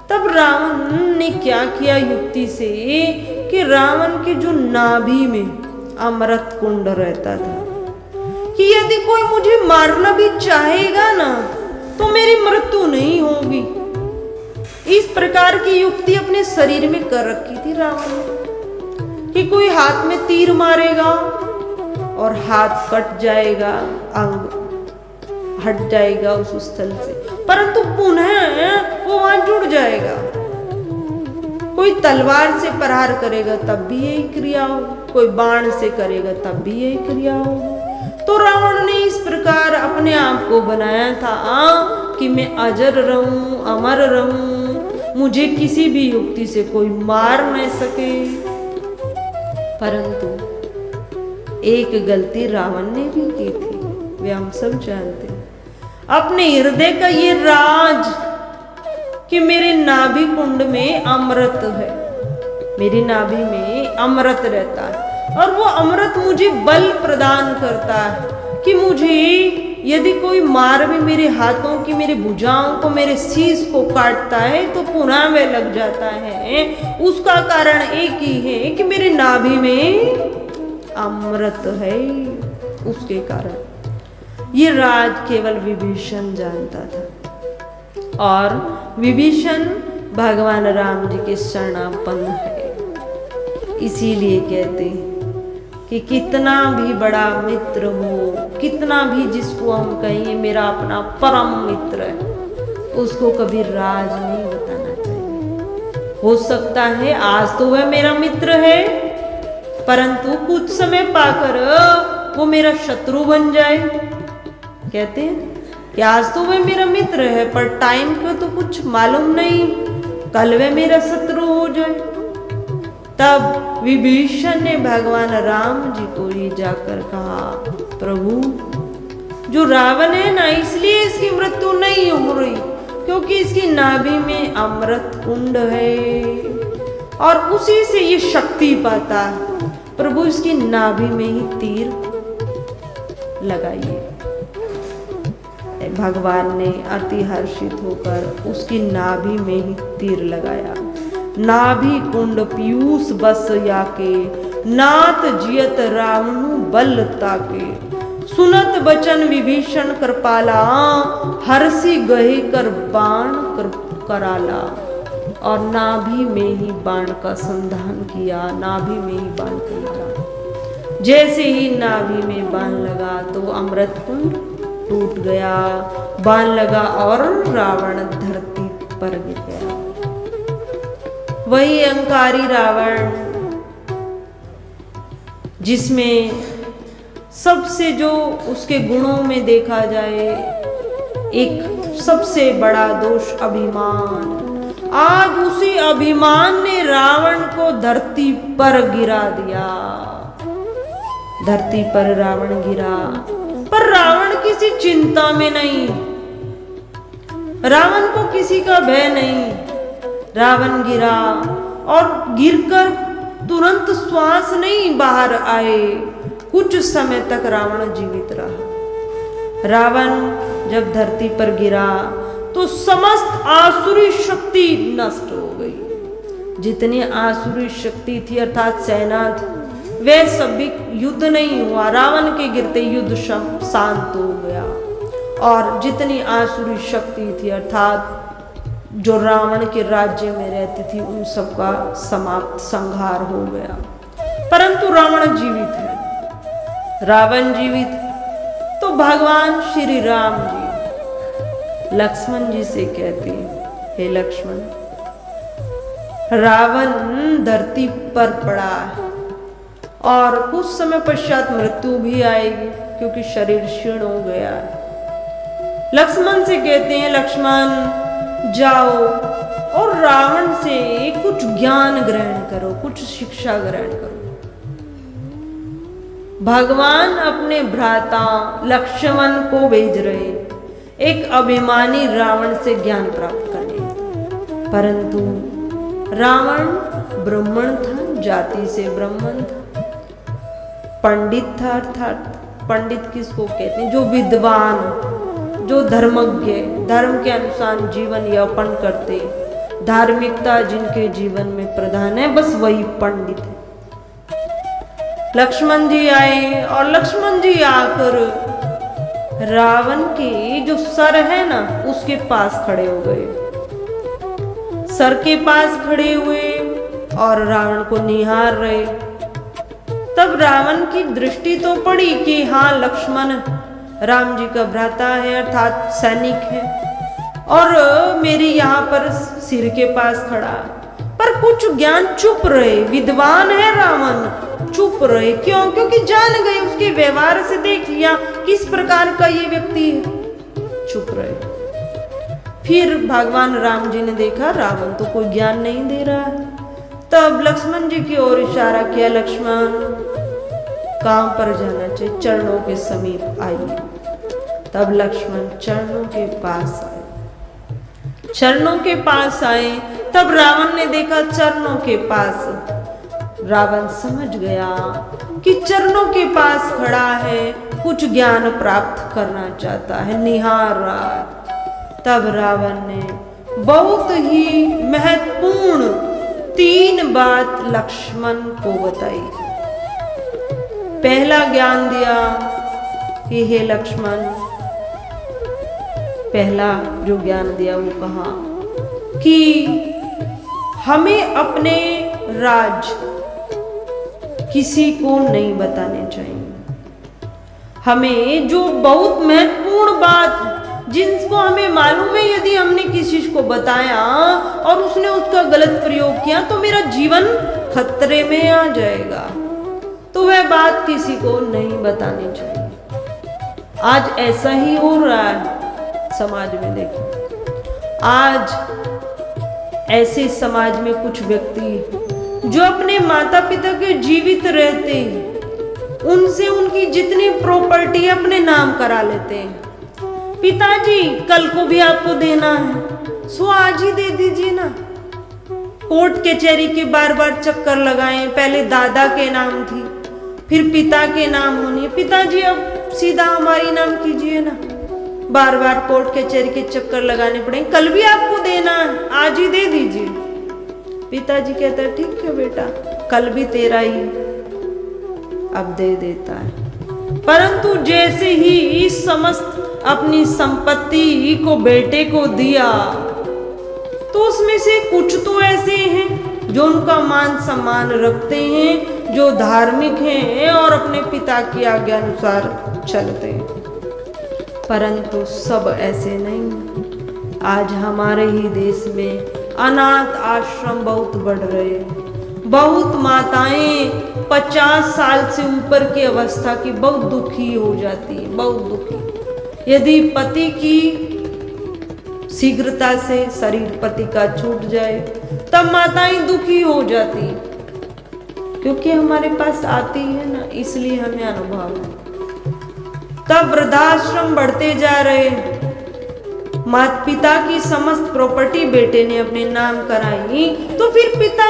तब रावण ने क्या किया युक्ति से कि रावण के जो नाभि में अमृत कुंड रहता था, कि यदि कोई मुझे मारना भी चाहेगा ना तो मेरी मृत्यु नहीं होगी। इस प्रकार की युक्ति अपने शरीर में कर रखी थी रावण ने, कि कोई हाथ में तीर मारेगा और हाथ कट जाएगा, अंग हट जाएगा उस स्थल से, परंतु पुनः वो वहां जुड़ जाएगा। कोई तलवार से प्रहार करेगा तब भी यही क्रिया होगी, कोई बाण से करेगा तब भी यही क्रिया होगी। तो रावण ने इस प्रकार अपने आप को बनाया था कि मैं अजर रहूं, अमर रहूं, मुझे किसी भी युक्ति से कोई मार न सके। परंतु एक गलती रावण ने भी की थी, वे हम सब जानते हैं। अपने हृदय का ये राज कि मेरे नाभि कुंड में अमृत है, मेरी नाभि में अमृत रहता है और वो अमृत मुझे बल प्रदान करता है कि मुझे यदि कोई मार भी मेरे हाथों की, मेरे भुजाओं को, मेरे शीश को काटता है तो पुनः वे लग जाता है। उसका कारण एक ही है कि मेरे नाभि में अमृत है। उसके कारण ये राज केवल विभीषण जानता था और विभीषण भगवान राम जी के शरणापन्न है। इसीलिए कहते हैं कि कितना भी बड़ा मित्र हो, कितना भी जिसको हम कहें मेरा अपना परम मित्र है, उसको कभी राज नहीं बताना चाहिए। हो सकता है आज तो वह मेरा मित्र है, परंतु कुछ समय पाकर वो मेरा शत्रु बन जाए। कहते हैं कि आज तो वह मेरा मित्र है, पर टाइम का तो कुछ मालूम नहीं, कल वह मेरा शत्रु हो जाए। तब विभीषण ने भगवान राम जी को ये जाकर कहा, प्रभु जो रावण है ना, इसलिए इसकी मृत्यु नहीं हो रही क्योंकि इसकी नाभि में अमृत कुंड है और उसी से ये शक्ति पाता है। प्रभु इसकी नाभि में ही तीर लगाइए। भगवान ने अति हर्षित होकर उसकी नाभि में ही तीर लगाया। नाभि कुंड पीयूष बस याके, नाथ जियत रावणु बल ताके। सुनत बचन विभीषण कृपाला, हर्षि गहे कर बाण कराला। और नाभि में ही बाण का संधान किया, नाभि में ही बाण कराला। जैसे ही नाभि में बाण लगा तो अमृत कुंड टूट गया, बाण लगा और रावण धरती पर गिर गया। वही अहंकारी रावण जिसमें सबसे जो उसके गुणों में देखा जाए एक सबसे बड़ा दोष अभिमान, आज उसी अभिमान ने रावण को धरती पर गिरा दिया। धरती पर रावण गिरा, पर रावण किसी चिंता में नहीं, रावण को किसी का भय नहीं। रावण गिरा और गिरकर तुरंत श्वास नहीं बाहर आए, कुछ समय तक रावण जीवित रहा। रावण जब धरती पर गिरा तो समस्त आसुरी शक्ति नष्ट हो गई। जितनी आसुरी शक्ति थी अर्थात सेना थी, वह सभी युद्ध नहीं हुआ। रावण के गिरते युद्ध शांत हो गया और जितनी आसुरी शक्ति थी अर्थात जो रावण के राज्य में रहती थी उन सबका समाप्त संहार हो गया। परंतु रावण जीवित है, रावण जीवित है। तो भगवान श्री राम जी लक्ष्मण जी से कहते हैं, हे लक्ष्मण, रावण धरती पर पड़ा है और कुछ समय पश्चात मृत्यु भी आएगी क्योंकि शरीर क्षीण हो गया है। लक्ष्मण से कहते हैं, लक्ष्मण जाओ और रावण से कुछ ज्ञान ग्रहण करो, कुछ शिक्षा ग्रहण करो। भगवान अपने भ्राता लक्ष्मण को भेज रहे एक अभिमानी रावण से ज्ञान प्राप्त करने, परंतु रावण ब्राह्मण था, जाति से ब्राह्मण था, पंडित था। अर्थात पंडित किसको कहते हैं? जो विद्वान, जो धर्मज्ञ, धर्म के अनुसार जीवन यापन करते, धार्मिकता जिनके जीवन में प्रधान है, बस वही पंडित है। लक्ष्मण जी आए और लक्ष्मण जी आकर रावण के जो सर है ना उसके पास खड़े हो गए। सर के पास खड़े हुए और रावण को निहार रहे। तब रावण की दृष्टि तो पड़ी कि हाँ, लक्ष्मण राम जी का भ्राता है अर्थात सैनिक है और मेरी यहाँ पर सिर के पास खड़ा, पर कुछ ज्ञान चुप रहे। विद्वान है रावण, चुप रहे। क्यों? क्योंकि जान गए, उसके व्यवहार से देख लिया किस प्रकार का ये व्यक्ति है, चुप रहे। फिर भगवान राम जी ने देखा रावण तो कोई ज्ञान नहीं दे रहा है। तब लक्ष्मण जी की ओर इशारा किया, लक्ष्मण कहां पर जाना चाहिए? चरणों के समीप आइए। तब लक्ष्मण चरणों के पास आए। चरणों के पास आए। तब रावण ने देखा चरणों के पास, रावण समझ गया कि चरणों के पास खड़ा है, कुछ ज्ञान प्राप्त करना चाहता है, निहार रहा है। तब रावण ने बहुत ही महत्वपूर्ण 3 बात लक्ष्मण को बताई। पहला ज्ञान दिया कि हे लक्ष्मण, पहला जो ज्ञान दिया वो कहा कि हमें अपने राज किसी को नहीं बताने चाहिए। हमें जो बहुत महत्वपूर्ण बात जिनको हमें मालूम है, यदि हमने किसी को बताया और उसने उसका गलत प्रयोग किया तो मेरा जीवन खतरे में आ जाएगा, तो वह बात किसी को नहीं बतानी चाहिए। आज ऐसा ही हो रहा है समाज में। देखिए, आज ऐसे समाज में कुछ व्यक्ति जो अपने माता पिता के जीवित रहते उनसे उनकी जितनी प्रॉपर्टी अपने नाम करा लेते हैं। पिताजी कल को भी आपको देना है, सो आज ही दे दीजिए ना। कोर्ट कचहरी के बार बार चक्कर लगाएं, पहले दादा के नाम थी, फिर पिता के नाम होनी है, पिताजी अब सीधा हमारी नाम कीजिए ना। बार बार कोर्ट कचहरी के चक्कर लगाने पड़ेंगे, कल भी आपको देना है, आज ही दे दीजिए। पिताजी कहता है ठीक है बेटा, कल भी तेरा ही, अब दे देता है। परंतु जैसे ही इस समस्त अपनी संपत्ति को बेटे को दिया, तो उसमें से कुछ तो ऐसे हैं जो उनका मान सम्मान रखते हैं, जो धार्मिक हैं और अपने पिता की आज्ञा अनुसार चलते हैं। परंतु सब ऐसे नहीं। आज हमारे ही देश में अनाथ आश्रम बहुत बढ़ रहे हैं। बहुत माताएं 50 साल से ऊपर की अवस्था की बहुत दुखी हो जाती है, बहुत दुखी। यदि पति की शीघ्रता से शरीर पति का छूट जाए तब माताएं दुखी हो जाती, क्योंकि हमारे पास आती है ना, इसलिए हमें अनुभव है। तब वृद्धाश्रम बढ़ते जा रहे, माता पिता की समस्त प्रॉपर्टी बेटे ने अपने नाम कराई, तो फिर पिता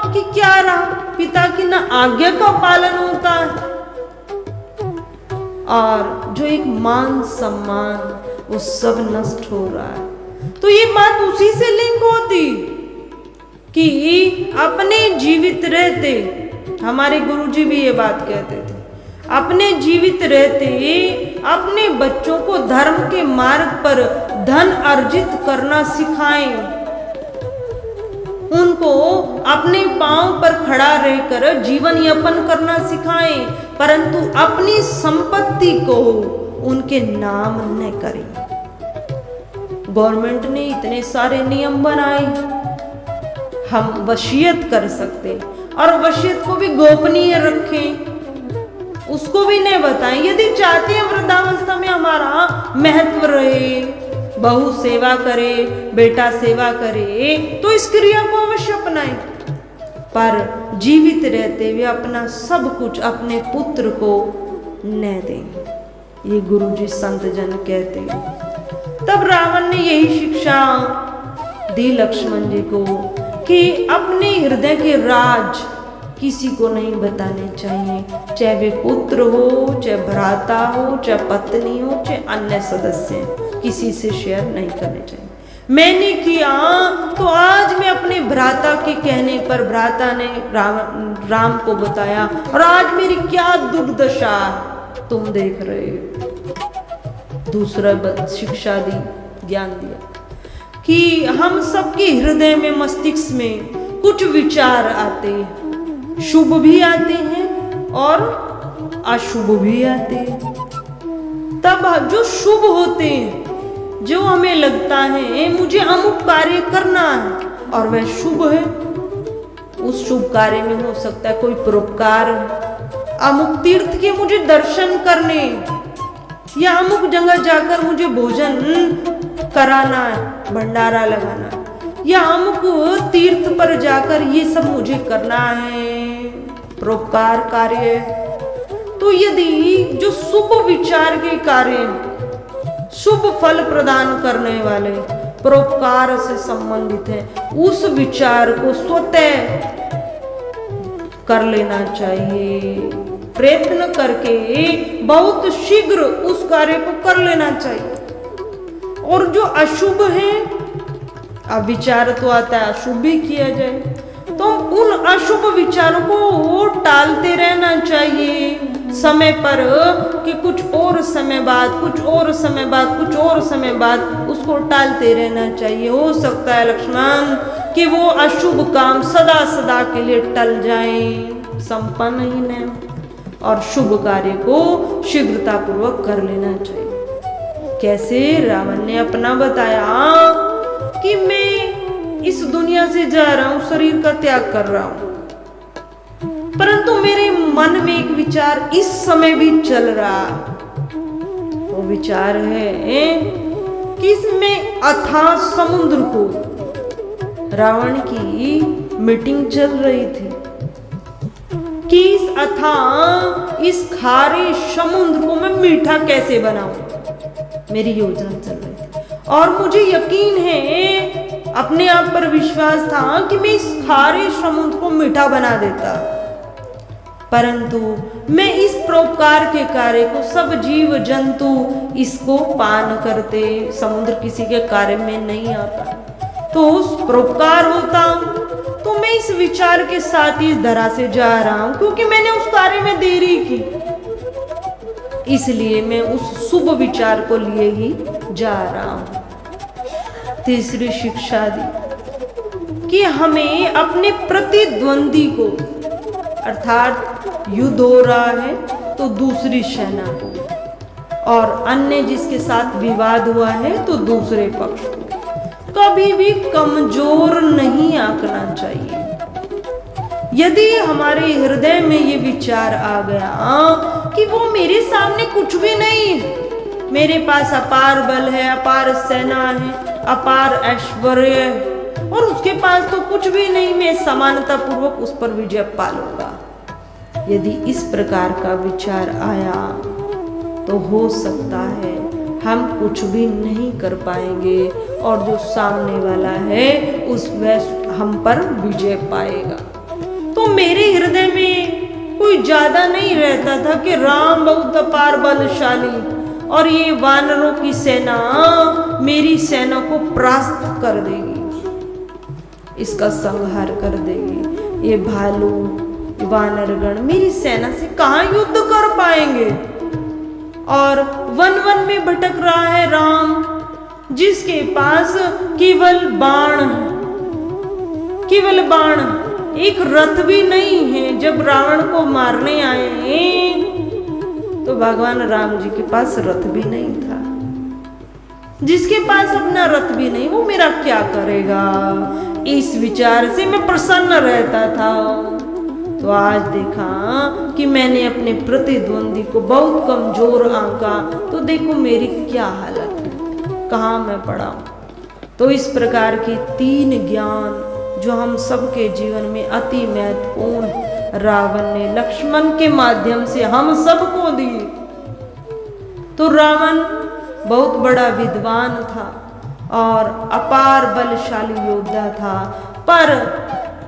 की क्या रहा? पिता की ना आज्ञा का पालन होता है, और जो एक मान सम्मान वो सब नष्ट हो रहा है। तो ये बात उसी से लिंक होती कि अपने जीवित रहते, हमारे गुरुजी भी ये बात कहते थे, अपने जीवित रहते अपने बच्चों को धर्म के मार्ग पर धन अर्जित करना सिखाएं, उनको अपने पांव पर खड़ा रहकर जीवन यापन करना सिखाएं, परंतु अपनी संपत्ति को उनके नाम न करें। गवर्नमेंट ने इतने सारे नियम बनाए, हम वसीयत कर सकते और वसीयत को भी गोपनीय रखें, उसको भी नहीं बताएं। यदि चाहते हैं वृद्धावस्था में हमारा महत्व रहे, बहू सेवा करे, बेटा सेवा करे, तो इस क्रिया को अवश्य अपनाएं। पर जीवित रहते हुए अपना सब कुछ अपने पुत्र को न दें, ये गुरुजी संत जन कहते हैं। तब रावण ने यही शिक्षा दी लक्ष्मण जी को कि अपने हृदय के राज किसी को नहीं बताने चाहिए, चाहे वे पुत्र हो, चाहे भ्राता हो, चाहे पत्नी हो, चाहे अन्य सदस्य, किसी से शेयर नहीं करने चाहिए। मैंने किया तो आज मैं अपने भ्राता के कहने पर भ्राता ने राम को बताया, और आज मेरी क्या दुर्दशा तुम देख रहे हो। दूसरा शिक्षा दी, ज्ञान दिया कि हम सबके हृदय में, मस्तिष्क में कुछ विचार आते हैं, शुभ भी आते हैं और अशुभ भी आते हैं। तब जो शुभ होते हैं, जो हमें लगता है मुझे अमुक कार्य करना है और वह शुभ है, उस शुभ कार्य में हो सकता है कोई परोपकार, अमुक तीर्थ के मुझे दर्शन करने, या अमुक जगह जाकर मुझे भोजन कराना है, भंडारा लगाना, या अमुक तीर्थ पर जाकर ये सब मुझे करना है, परोपकार कार्य। तो यदि जो शुभ विचार के कार्य, शुभ फल प्रदान करने वाले, परोपकार से संबंधित है, उस विचार को स्वतः कर लेना चाहिए। प्रयत्न करके बहुत शीघ्र उस कार्य को कर लेना चाहिए। और जो अशुभ है, अब विचार तो आता है अशुभ भी किया जाए, तो उन अशुभ विचारों को टालते रहना चाहिए समय पर, कि कुछ और समय बाद, कुछ और समय बाद, कुछ और समय बाद उसको टालते रहना चाहिए। हो सकता है लक्ष्मण कि वो अशुभ काम सदा सदा के लिए टल जाए, संपन्न ही नहीं, और शुभ कार्य को शीघ्रता पूर्वक कर लेना चाहिए। कैसे? रावण ने अपना बताया कि मैं इस दुनिया से जा रहा हूं, शरीर का त्याग कर रहा हूं, परंतु मेरे मन में एक विचार इस समय भी चल रहा। वो विचार है कि इसमें अथाह समुद्र को, रावण की मीटिंग चल रही थी कि इस अथाह, इस खारे समुद्र को मैं मीठा कैसे बनाऊं, मेरी योजना चल रही थी। और मुझे यकीन है, अपने आप पर विश्वास था कि मैं इस खारे समुद्र को मीठा बना देता, परंतु मैं इस परोपकार के कार्य को, सब जीव जंतु इसको पान करते, समुद्र किसी के कार्य में नहीं आता, तो उस परोपकार होता, तो मैं इस विचार के साथ ही इस धरा से जा रहा हूं, क्योंकि मैंने उस कार्य में देरी की, इसलिए मैं उस शुभ विचार को लिए ही जा रहा हूं। तीसरी शिक्षा दी कि हमें अपने प्रतिद्वंदी को, अर्थात युद्ध हो रहा है तो दूसरी सेना को, और अन्य जिसके साथ विवाद हुआ है तो दूसरे पक्ष को, कभी भी कमजोर नहीं आंकना चाहिए। यदि हमारे हृदय में ये विचार आ गया कि वो मेरे सामने कुछ भी नहीं है, मेरे पास अपार बल है, अपार सेना है, अपार ऐश्वर्य है, और उसके पास तो कुछ भी नहीं, मैं समानता पूर्वक उस पर विजय पा लूंगा, यदि इस प्रकार का विचार आया तो हो सकता है हम कुछ भी नहीं कर पाएंगे, और जो सामने वाला है उस वह हम पर विजय पाएगा। तो मेरे हृदय में कोई ज्यादा नहीं रहता था कि राम बहुत अपार बलशाली और ये वानरों की सेना मेरी सेना को परास्त कर देगी, इसका संहार कर देगी, ये भालू वानरगण मेरी सेना से कहां युद्ध कर पाएंगे। और वन वन में भटक रहा है राम, जिसके पास केवल बाण है, केवल बाण, एक रथ भी नहीं है। जब रावण को मारने आए तो भगवान राम जी के पास रथ भी नहीं था, जिसके पास अपना रथ भी नहीं, वो मेरा क्या करेगा, इस विचार से मैं प्रसन्न रहता था। तो आज देखा कि मैंने अपने प्रतिद्वंदी को बहुत कमजोर आंका, तो देखो मेरी क्या हालत है, कहाँ मैं पड़ा हूं। तो इस प्रकार के तीन ज्ञान जो हम सबके जीवन में अति महत्वपूर्ण, रावण ने लक्ष्मण के माध्यम से हम सबको दिए। तो रावण बहुत बड़ा विद्वान था और अपार बलशाली योद्धा था, पर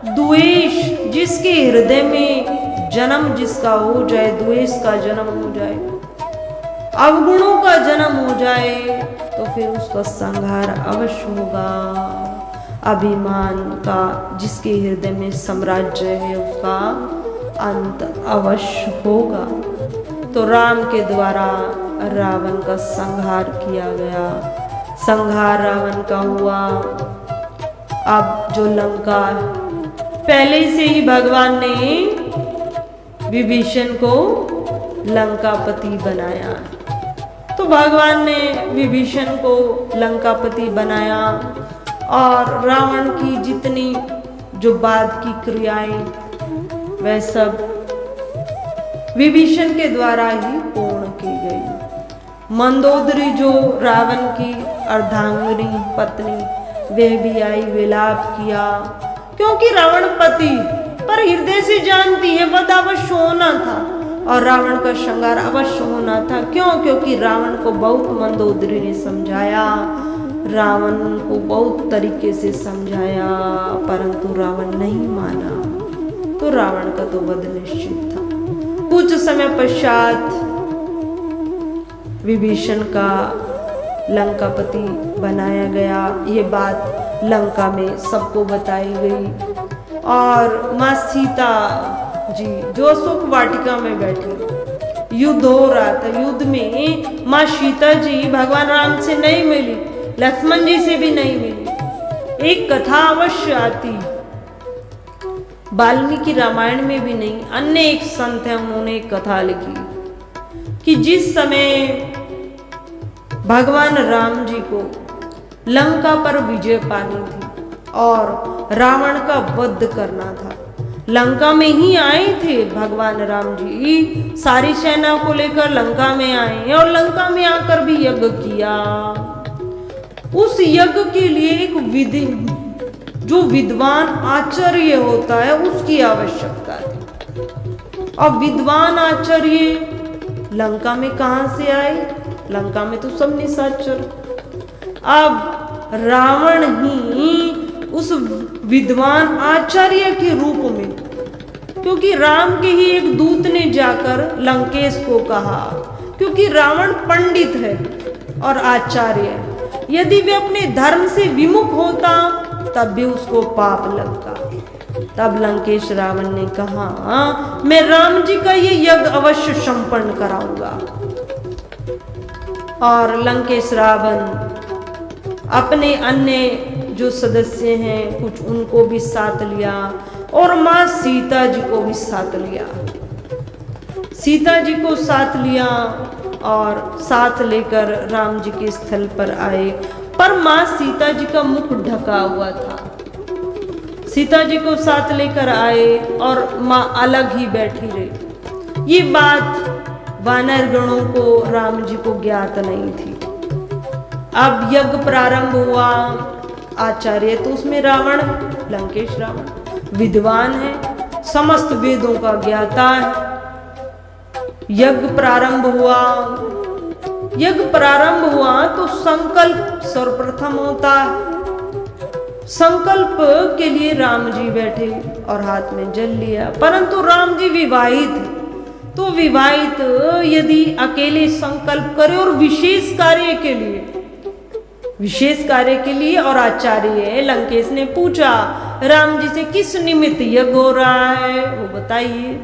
द्वेष जिसके हृदय में जन्म जिसका हो जाए, द्वेष का जन्म हो जाए, अवगुणों का जन्म हो जाए, तो फिर उसका संहार अवश्य होगा। अभिमान का जिसके हृदय में साम्राज्य है, उसका अंत अवश्य होगा। तो राम के द्वारा रावण का संहार किया गया, संहार रावण का हुआ। अब जो लंका, पहले से ही भगवान ने विभीषण को लंकापति बनाया, तो भगवान ने विभीषण को लंकापति बनाया, और रावण की जितनी जो बाद की क्रियाएं वह सब विभीषण के द्वारा ही पूर्ण की गई। मंदोदरी जो रावण की अर्धांगिनी पत्नी, वह भी आई, विलाप किया, क्योंकि रावण पति पर हृदय से जानती है वध अवश्य होना था और रावण का संहार अवश्य होना था। क्यों? क्योंकि रावण को बहुत मंदोदरी ने समझाया रावण को बहुत तरीके से समझाया, परंतु रावण नहीं माना। तो रावण का तो वध निश्चित था। कुछ समय पश्चात विभीषण का लंकापति बनाया गया। ये बात लंका में सबको बताई गई और माँ सीता जी जो अशोक वाटिका में बैठी, युद्ध हो रहा था। युद्ध में माँ सीता जी भगवान राम से नहीं मिली, लक्ष्मण जी से भी नहीं मिली। एक कथा अवश्य आती, वाल्मीकि रामायण में भी नहीं, अन्य एक संत है उन्होंने एक कथा लिखी कि जिस समय भगवान राम जी को लंका पर विजय पानी थी और रावण का वध करना था, लंका में ही आए थे भगवान राम जी, सारी सेना को लेकर लंका में आए और लंका में आकर भी यज्ञ किया। उस यज्ञ के लिए एक विधि, जो विद्वान आचार्य होता है उसकी आवश्यकता थी। अब विद्वान आचार्य लंका में कहां से आए? लंका में तो सब निशाचर। अब रावण ही उस विद्वान आचार्य के रूप में, क्योंकि राम के ही एक दूत ने जाकर लंकेश को कहा, क्योंकि रावण पंडित है और आचार्य है, यदि वे अपने धर्म से विमुख होता तब भी उसको पाप लगता। तब लंकेश रावण ने कहा, मैं राम जी का ये यज्ञ अवश्य संपन्न कराऊंगा। और लंकेश रावण अपने अन्य जो सदस्य हैं कुछ उनको भी साथ लिया और माँ सीता जी को भी साथ लिया। सीता जी को साथ लिया और साथ लेकर राम जी के स्थल पर आए, पर माँ सीता जी का मुख ढका हुआ था। सीता जी को साथ लेकर आए और माँ अलग ही बैठी रही। ये बात वानर गणों को राम जी को ज्ञात नहीं थी। अब यज्ञ प्रारंभ हुआ। आचार्य तो उसमें रावण, लंकेश रावण विद्वान है, समस्त वेदों का ज्ञाता है। यज्ञ प्रारंभ हुआ। यज्ञ प्रारंभ हुआ तो संकल्प सर्वप्रथम होता है। संकल्प के लिए राम जी बैठे और हाथ में जल लिया, परंतु राम जी विवाहित, तो विवाहित यदि अकेले संकल्प करे और विशेष कार्य के लिए और आचार्य लंकेश ने पूछा राम जी से किस निमित्त यज्ञ हो रहा है वो बताइए,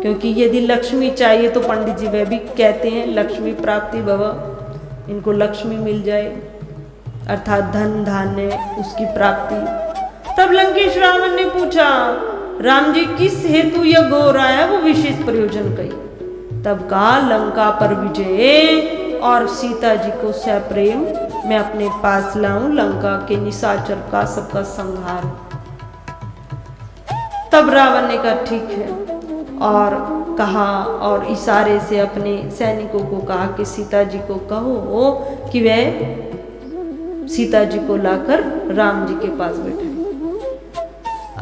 क्योंकि यदि लक्ष्मी चाहिए तो पंडित जी वह भी कहते हैं लक्ष्मी प्राप्ति भव, इनको लक्ष्मी मिल जाए अर्थात धन धान्य उसकी प्राप्ति। तब लंकेश रावण ने पूछा राम जी किस हेतु यज्ञ हो रहा है वो विशेष प्रयोजन कही। तब कहा लंका पर विजय और सीता जी को सप्रेम मैं अपने पास लाऊं, लंका के निशाचर का सबका संहार। तब रावण ने कहा ठीक है और कहा और इशारे से अपने सैनिकों को कहा कि सीता जी को कहो कि वह सीता जी को लाकर राम जी के पास बैठे।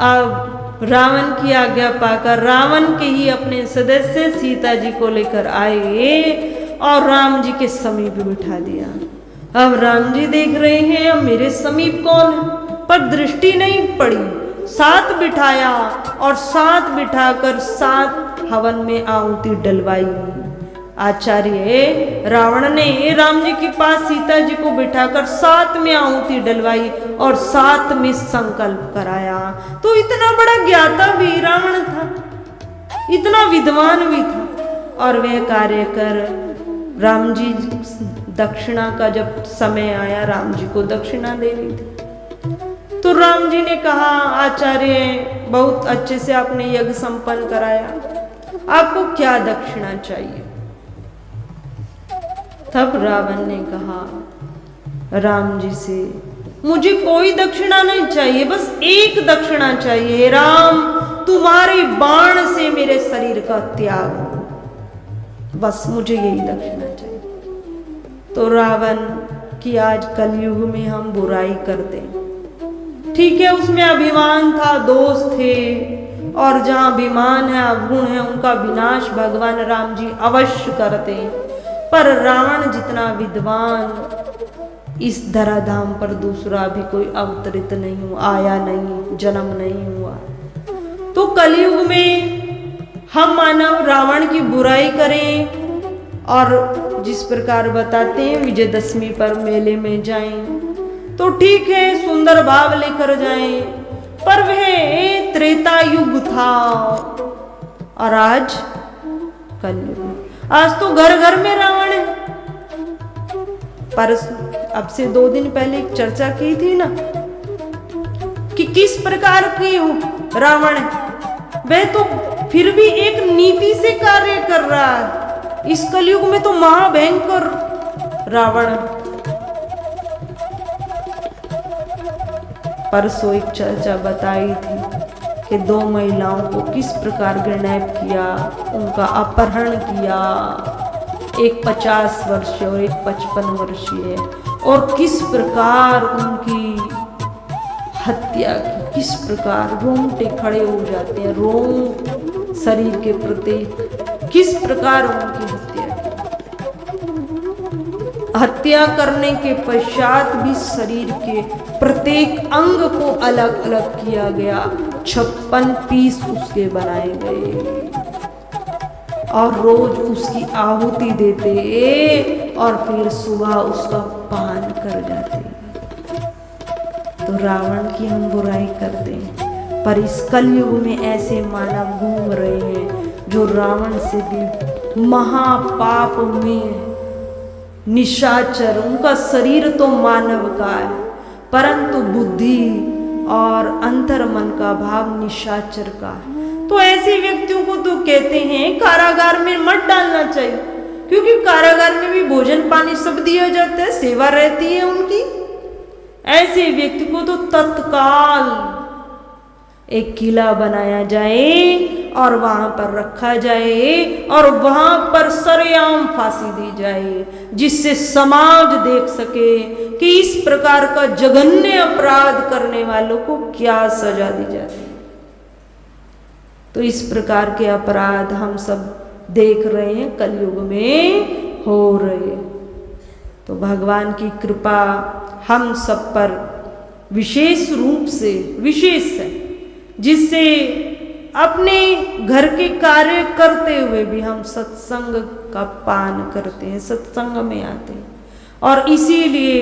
अब रावण की आज्ञा पाकर रावण के ही अपने सदस्य सीता जी को लेकर आए और राम जी के समीप बिठा दिया। अब राम जी देख रहे हैं अब मेरे समीप कौन है, पर दृष्टि नहीं पड़ी। साथ बिठाया और साथ बिठाकर साथ हवन में आहुति डलवाई। आचार्य रावण ने राम जी के पास सीता जी को बिठाकर साथ में आहुति डलवाई और साथ में संकल्प कराया। तो इतना बड़ा ज्ञाता भी रावण था, इतना विद्वान भी था और वह कार्य कर राम जी दक्षिणा का जब समय आया राम जी को दक्षिणा देनी थी। तो राम जी ने कहा आचार्य बहुत अच्छे से आपने यज्ञ संपन्न कराया, आपको क्या दक्षिणा चाहिए। तब रावण ने कहा राम जी से मुझे कोई दक्षिणा नहीं चाहिए, बस एक दक्षिणा चाहिए, हे राम तुम्हारे बाण से मेरे शरीर का त्याग हो, बस मुझे यही दक्षिणा चाहिए। तो रावण की आज कलयुग में हम बुराई करते, ठीक है उसमें अभिमान था, दोष थे, और जहां अभिमान है अवगुण है उनका विनाश भगवान राम जी अवश्य करते। पर रावण जितना विद्वान इस धराधाम पर दूसरा भी कोई अवतरित नहीं हुआ, आया नहीं, जन्म नहीं हुआ। तो कलयुग में हम मानव रावण की बुराई करें और जिस प्रकार बताते हैं विजयदशमी पर मेले में जाएं तो ठीक है, सुंदर भाव लेकर जाएं, पर वह त्रेता युग था और आज कलयुग। आज तो घर घर में रावण है। पर अब से 2 दिन पहले एक चर्चा की थी ना कि किस प्रकार की रावण है, वह तो फिर भी एक नीति से कार्य कर रहा है। इस कलयुग में तो महाभयंकर रावण। परसों एक चर्चा बताई थी कि 2 महिलाओं को किस प्रकार किडनैप किया, उनका अपहरण किया, एक 50 वर्षीय और एक 55 वर्षीय, और किस प्रकार उनकी हत्या की। किस प्रकार रोंगटे खड़े हो जाते हैं, रोम शरीर के प्रति किस प्रकार उनकी हत्या की। हत्या करने के पश्चात भी शरीर के प्रत्येक अंग को अलग अलग किया गया, 56 पीस उसके बनाए गए और रोज उसकी आहुति देते और फिर सुबह उसका पान कर जाते। तो रावण की हम बुराई करते हैं, पर इस कलयुग में ऐसे मानव घूम रहे हैं जो रावण से भी महापाप में निशाचर। उनका शरीर तो मानव का है, परंतु बुद्धि और अंतर्मन का भाव निशाचर का है। तो ऐसे व्यक्तियों को तो कहते हैं कारागार में मत डालना चाहिए, क्योंकि कारागार में भी भोजन पानी सब दिया जाता है, सेवा रहती है उनकी। ऐसे व्यक्ति को तो तत्काल एक किला बनाया जाए और वहां पर रखा जाए और वहां पर सरेआम फांसी दी जाए, जिससे समाज देख सके कि इस प्रकार का जघन्य अपराध करने वालों को क्या सजा दी जाती है। तो इस प्रकार के अपराध हम सब देख रहे हैं, कलयुग में हो रहे। तो भगवान की कृपा हम सब पर विशेष रूप से विशेष है, जिससे अपने घर के कार्य करते हुए भी हम सत्संग का पान करते हैं, सत्संग में आते हैं। और इसीलिए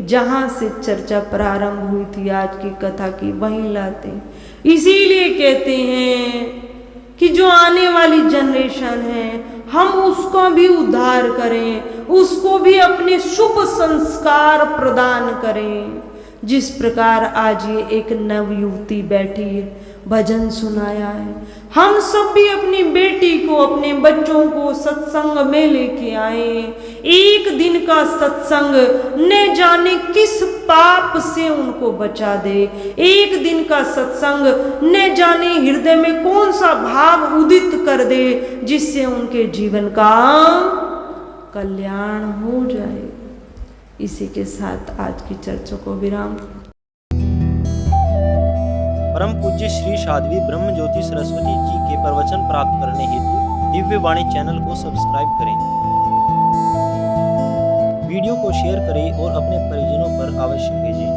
जहां से चर्चा प्रारंभ हुई थी आज की कथा की, वहीं लाते हैं। इसीलिए कहते हैं कि जो आने वाली जनरेशन है हम उसको भी उद्धार करें, उसको भी अपने शुभ संस्कार प्रदान करें। जिस प्रकार आज ये एक नवयुवती बैठी है, भजन सुनाया है, हम सब भी अपनी बेटी को, अपने बच्चों को सत्संग में लेके आए। एक दिन का सत्संग न जाने किस पाप से उनको बचा दे। एक दिन का सत्संग न जाने हृदय में कौन सा भाव उदित कर दे, जिससे उनके जीवन का कल्याण हो जाए। इसी के साथ आज की चर्चा को विराम। परम पूज्य श्री साध्वी ब्रह्म ज्योति सरस्वती जी के प्रवचन प्राप्त करने हेतु दिव्य वाणी चैनल को सब्सक्राइब करें, वीडियो को शेयर करें और अपने परिजनों पर अवश्य भेजें।